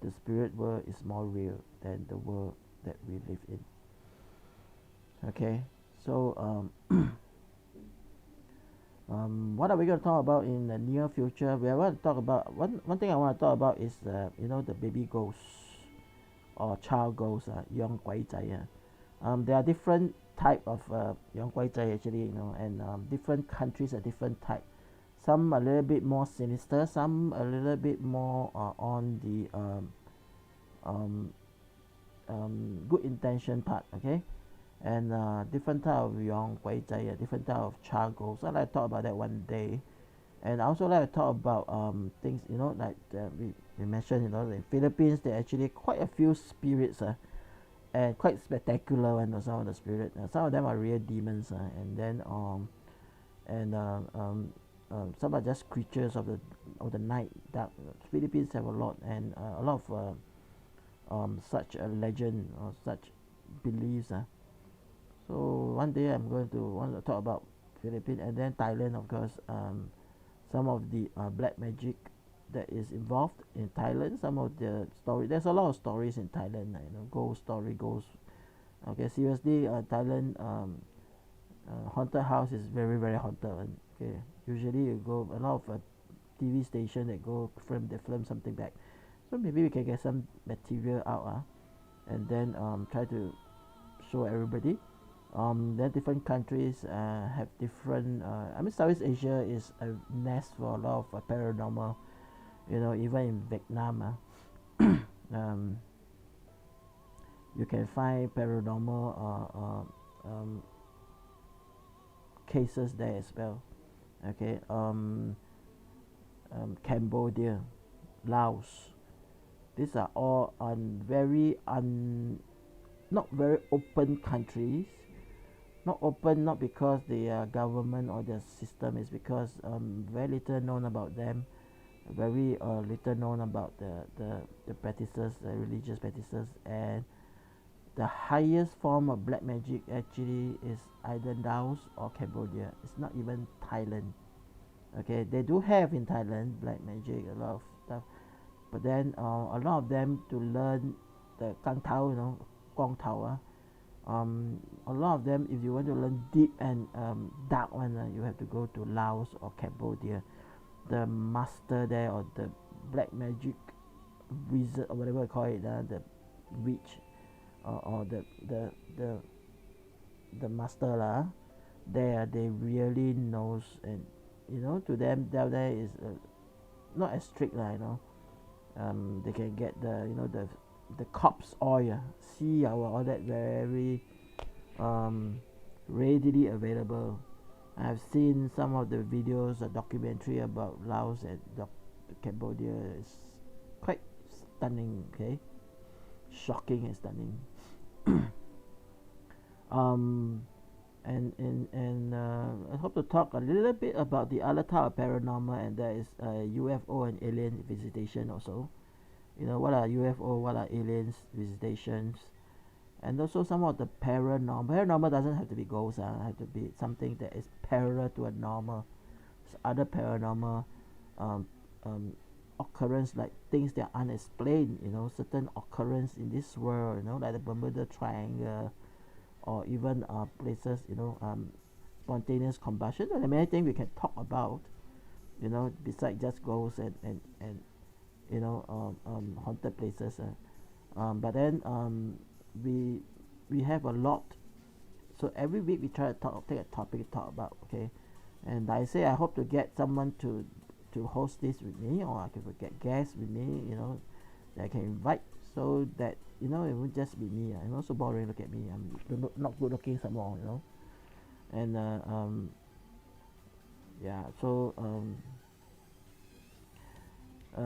The spirit world is more real than the world that we live in. Okay, so what are we going to talk about in the near future? We want to talk about one thing I want to talk about is you know, the baby ghost or child ghost, young guai zai. There are different type of young guai zai actually, you know, and different countries are different type. Some a little bit more sinister, some a little bit more on the good intention part. Okay, and different type of young guai zai, different type of child ghosts. I'd like to talk about that one day. And I also like to talk about things, you know, like we mentioned, you know, in Philippines there are actually quite a few spirits, and quite spectacular one. Some of the spirits, some of them are real demons, and then some are just creatures of the night. Dark. Philippines have a lot, and a lot of such a legend or such beliefs. So one day I'm going to want to talk about Philippines, and then Thailand, of course. Some of the black magic that is involved in Thailand. Some of the story. There's a lot of stories in Thailand. Ghost story, ghost. Okay, seriously, Thailand haunted house is very very haunted. Okay, usually you go a lot of TV station that film something back. So maybe we can get some material out, and then try to show everybody. Then different countries have different. I mean, Southeast Asia is a nest for a lot of paranormal. Even in Vietnam, you can find paranormal cases there as well. Okay, Cambodia, Laos. These are all not very open countries. Not open, not because the government or the system, is because very little known about them. Very little known about the practices, the religious practices, and the highest form of black magic actually is either Laos or Cambodia. It's not even Thailand. Okay, they do have in Thailand black magic, a lot of stuff, but then a lot of them, to learn the Kang Tao, Guang Tao, a lot of them, if you want to learn deep and dark one, you have to go to Laos or Cambodia. The master there, or the black magic wizard, or whatever I call it, the witch, or the master there, they really knows, and to them down there is not as strict they can get the corpse oil, sea oil, all that very readily available. I've seen some of the videos, a documentary about Laos and Cambodia. Is quite stunning, okay? Shocking and stunning. I hope to talk a little bit about the other type of paranormal, and that is UFO and alien visitation also. What are UFO, what are aliens visitations, and also some of the paranormal. Paranormal doesn't have to be ghosts, it have to be something that is parallel to a normal. Other paranormal occurrence, like things that are unexplained, certain occurrence in this world, like the Bermuda Triangle, or even places, spontaneous combustion. There are many things we can talk about, besides just ghosts and haunted places. But then we have a lot. So every week we try to take a topic to talk about, okay? And I say I hope to get someone to host this with me, or I can get guests with me, that I can invite, so that it won't just be me. I'm also boring. Look at me. I'm not good looking some more, And yeah. So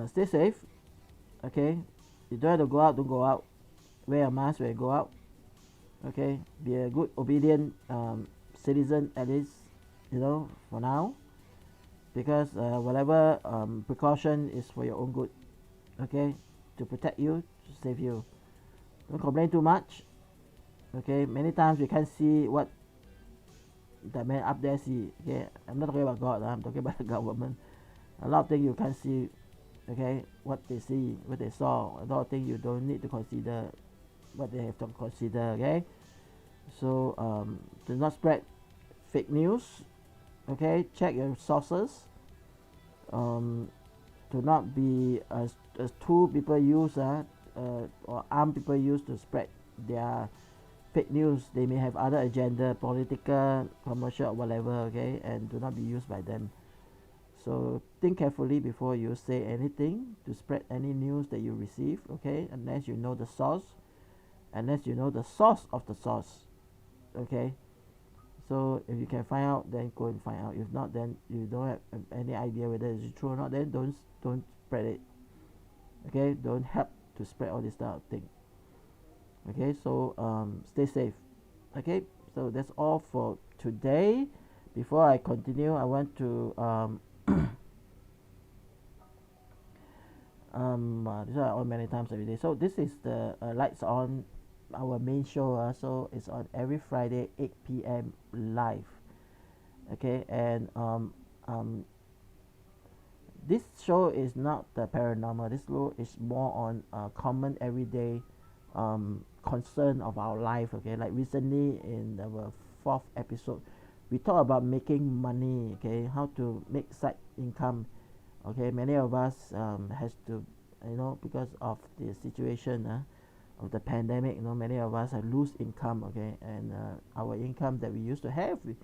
stay safe. Okay. You don't have to go out. Don't go out. Wear a mask when you go out. Okay. Be a good, obedient citizen at least. For now. Because whatever precaution is for your own good. Okay. To protect you, to save you. Don't complain too much. Okay, many times we can't see what the man up there see. Okay, I'm not talking about God, I'm talking about the government. A lot of things you can't see. Okay, what they see, what they saw. A lot of things you don't need to consider what they have to consider. Okay, so do not spread fake news. Okay, check your sources. Do not be as tool people use or armed people use to spread their fake news. They may have other agenda, political, commercial, or whatever, okay, and do not be used by them. So think carefully before you say anything to spread any news that you receive, okay, unless you know the source, unless you know the source of the source, okay. So if you can find out, then go and find out. If not, then you don't have any idea whether it's true or not, then don't spread it, okay. Don't help to spread all this type of thing. Okay, so stay safe. Okay, so that's all for today. Before I continue, I want to This one I on many times every day. So this is the lights on our main show. So it's on every Friday 8 p.m. live. Okay, and this show is not the paranormal. This show is more on common everyday concern of our life. Okay, like recently in our 4th episode, we talk about making money. Okay, how to make side income. Okay, many of us has to, because of the situation of the pandemic, many of us have lose income. Okay, and our income that we used to have, it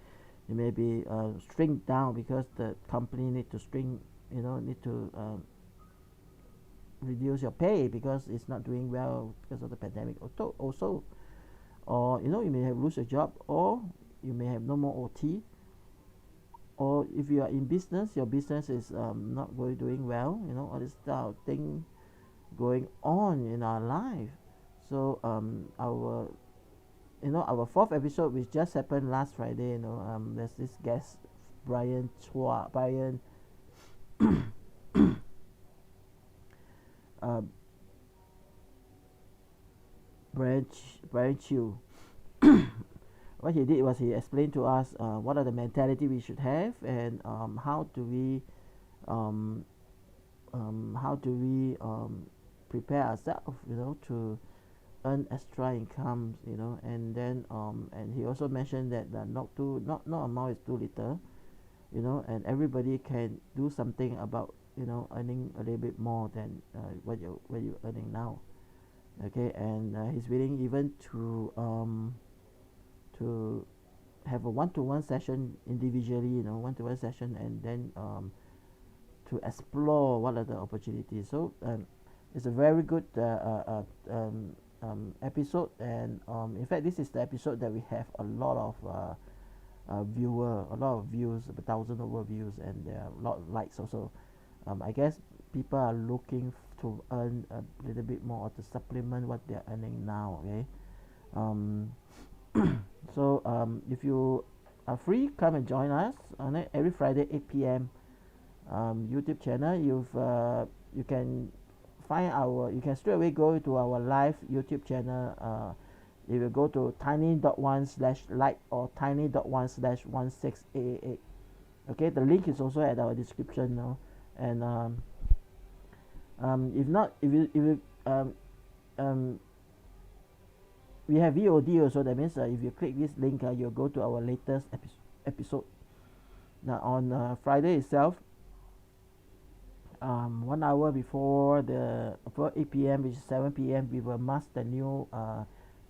may be shrink down because the company need to need to reduce your pay because it's not doing well because of the pandemic. Also, or you may have lose your job, or you may have no more OT. Or if you are in business, your business is not really doing well, all this type of thing going on in our life. So our 4th episode, which just happened last Friday, there's this guest, Bryan Bryan Chew. What he did was he explained to us what are the mentality we should have, and how do we prepare ourselves, to earn extra incomes, and then and he also mentioned that no amount is too little, and everybody can do something about earning a little bit more than what you're earning now. Okay, and he's willing even to have a one-to-one session individually, one-to-one session, and then to explore what are the opportunities. So it's a very good episode, and in fact this is the episode that we have a lot of a lot of views, 1,000 over views, and there are a lot of likes also. I guess people are looking to earn a little bit more, or to supplement what they're earning now. Okay. So if you are free, come and join us on every Friday 8 p.m. YouTube channel. You can find you can straight away go to our live YouTube channel. You will go to tiny.1/light or tiny.1/16888. Okay, the link is also at our description now. And if you we have VOD also. That means if you click this link, you'll go to our latest episode. Now on Friday itself, 1 hour before 8 p.m., which is 7 p.m., we will mask the new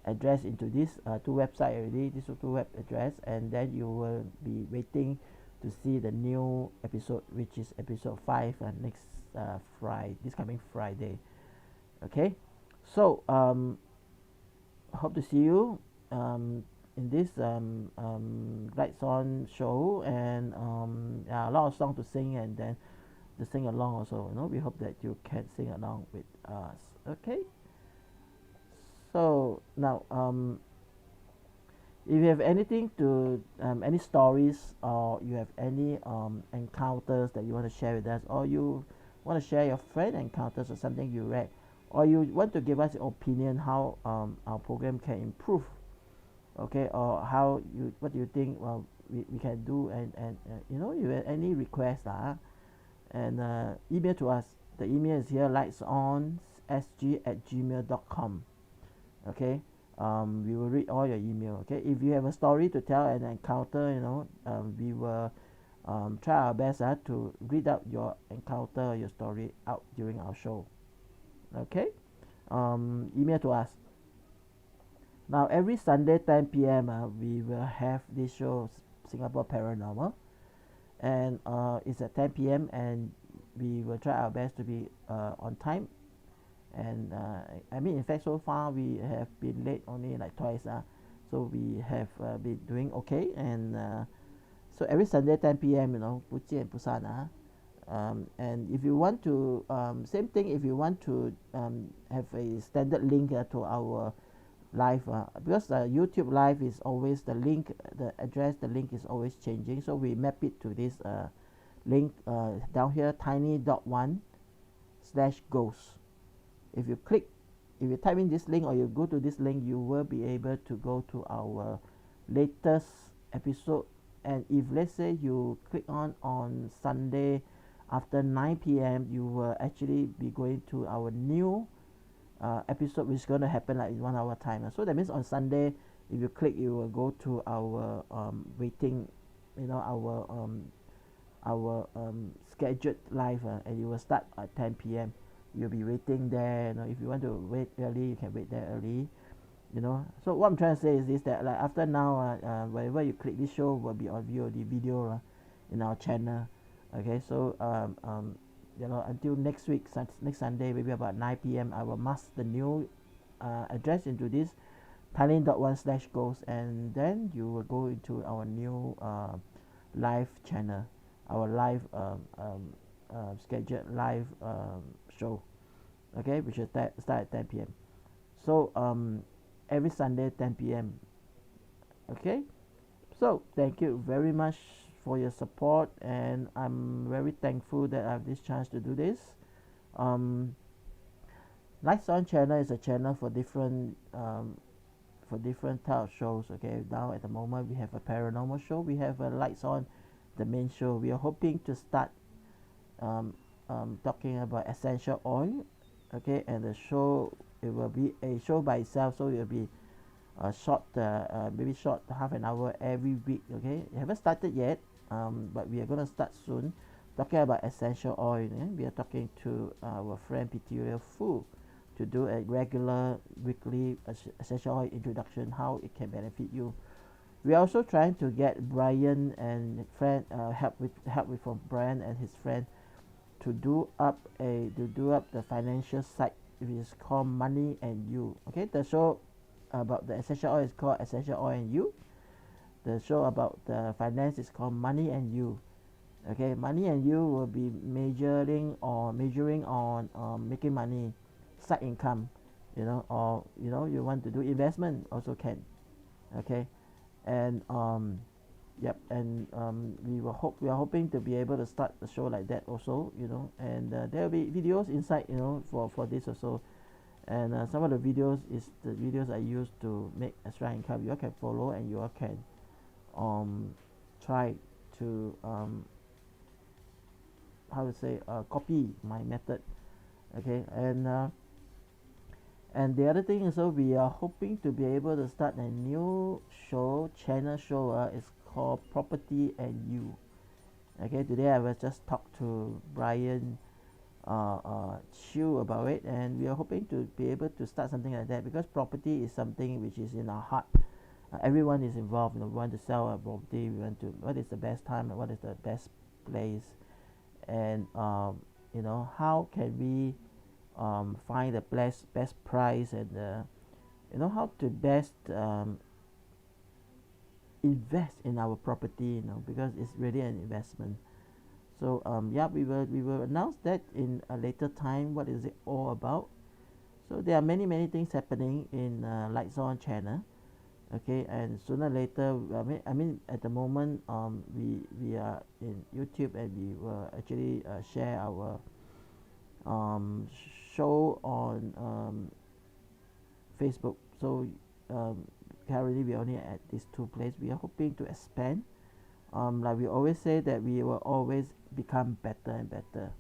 address into this two website already. This two web address, and then you will be waiting to see the new episode, which is episode 5 next this coming Friday. Okay, so hope to see you in this lights on show, and a lot of songs to sing, and then to sing along also. We hope that you can sing along with us. Okay, so now if you have anything to any stories, or you have any encounters that you want to share with us, or you want to share your friend encounters or something you read, or you want to give us your opinion how our program can improve, okay, or what do you think we can do, and you have any requests, and email to us. The email is here, lightsonsg@gmail.com. Okay, we will read all your email. Okay, if you have a story to tell, an encounter, we will try our best to read out your encounter, your story out during our show. Okay, email to us. Now every Sunday 10 p.m. We will have this show, Singapore Paranormal, and it's at 10 p.m. and we will try our best to be on time. And in fact, so far we have been late only like twice, so we have been doing okay. And so every Sunday 10 p.m. 不见不散 and if you want to same thing, if you want to have a standard link to our live, because YouTube live is always the link is always changing, so we map it to this link down here, tiny.1/ghost. If you type in this link or you go to this link, you will be able to go to our latest episode. And if let's say you click on Sunday after 9 p.m., you will actually be going to our new episode, which is going to happen like in 1 hour time. So that means on Sunday, if you click, you will go to our waiting, our scheduled live, and you will start at 10 p.m. You'll be waiting there. If you want to wait early, you can wait there early. So what I'm trying to say is this, that like after now, wherever you click, this show will be on VOD video in our channel. Okay, so until next week, next Sunday, maybe about 9 p.m., I will mask the new address into this thailand.1/ghost, and then you will go into our new live channel, our live scheduled live show, okay, which will start at 10 p.m. So every Sunday 10 p.m. Okay, so thank you very much for your support, and I'm very thankful that I have this chance to do this. Lights On channel is a channel for different type of shows. Okay, now at the moment we have a paranormal show, we have a Lights On, the main show. We are hoping to start talking about essential oil. Okay, and the show, it will be a show by itself, so it will be short, maybe short half an hour every week. Okay, it haven't started yet, but we are going to start soon, talking about essential oil. We are talking to our friend Peter Fu to do a regular weekly essential oil introduction, how it can benefit you. We are also trying to get Bryan and friend help from Bryan and his friend to do up the financial side. It is called Money and You. Okay, the show about the essential oil is called Essential Oil and You. The show about the finance is called Money and You. Okay, Money and You will be majoring on making money, side income, or you want to do investment also can. Okay, and yep, and we are hoping to be able to start the show like that also, and there will be videos inside, for this also. And some of the videos is the videos I use to make extra income. You all can follow, and you all can try to copy my method. Okay, and the other thing is, so we are hoping to be able to start a new channel show. It's called Property and You. Okay, today I will just talk to Bryan Chew about it, and we are hoping to be able to start something like that, because property is something which is in our heart. Everyone is involved. We want to sell a property. We want to, what is the best time and what is the best place, and how can we find the best price, and how to best invest in our property, because it's really an investment. So yeah, we will announce that in a later time, what is it all about. So there are many things happening in Lights On channel. Okay, and sooner or later, I mean at the moment, we are in YouTube, and we will actually share our show on Facebook. So currently we only at these two places. We are hoping to expand. Like we always say, that we will always become better and better.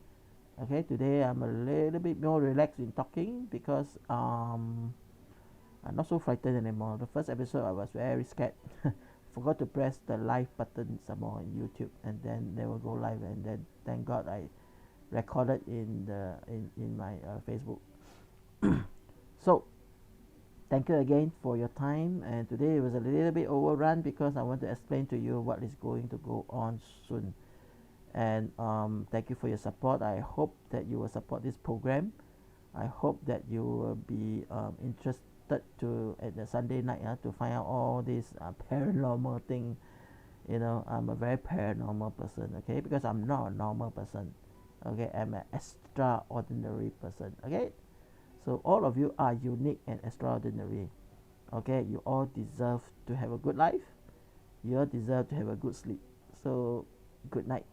Okay, today I'm a little bit more relaxed in talking, because I'm not so frightened anymore. The first episode I was very scared. Forgot to press the live button some more on YouTube, and then they will go live, and then thank God I recorded in my Facebook. So thank you again for your time, and today it was a little bit overrun because I want to explain to you what is going to go on soon. And thank you for your support. I hope that you will support this program. I hope that you will be interested to at the Sunday night to find out all this paranormal thing. I'm a very paranormal person, okay, because I'm not a normal person. Okay, I'm an extraordinary person. Okay, so all of you are unique and extraordinary. Okay, you all deserve to have a good life. You all deserve to have a good sleep. So good night.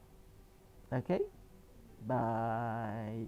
Okay, bye.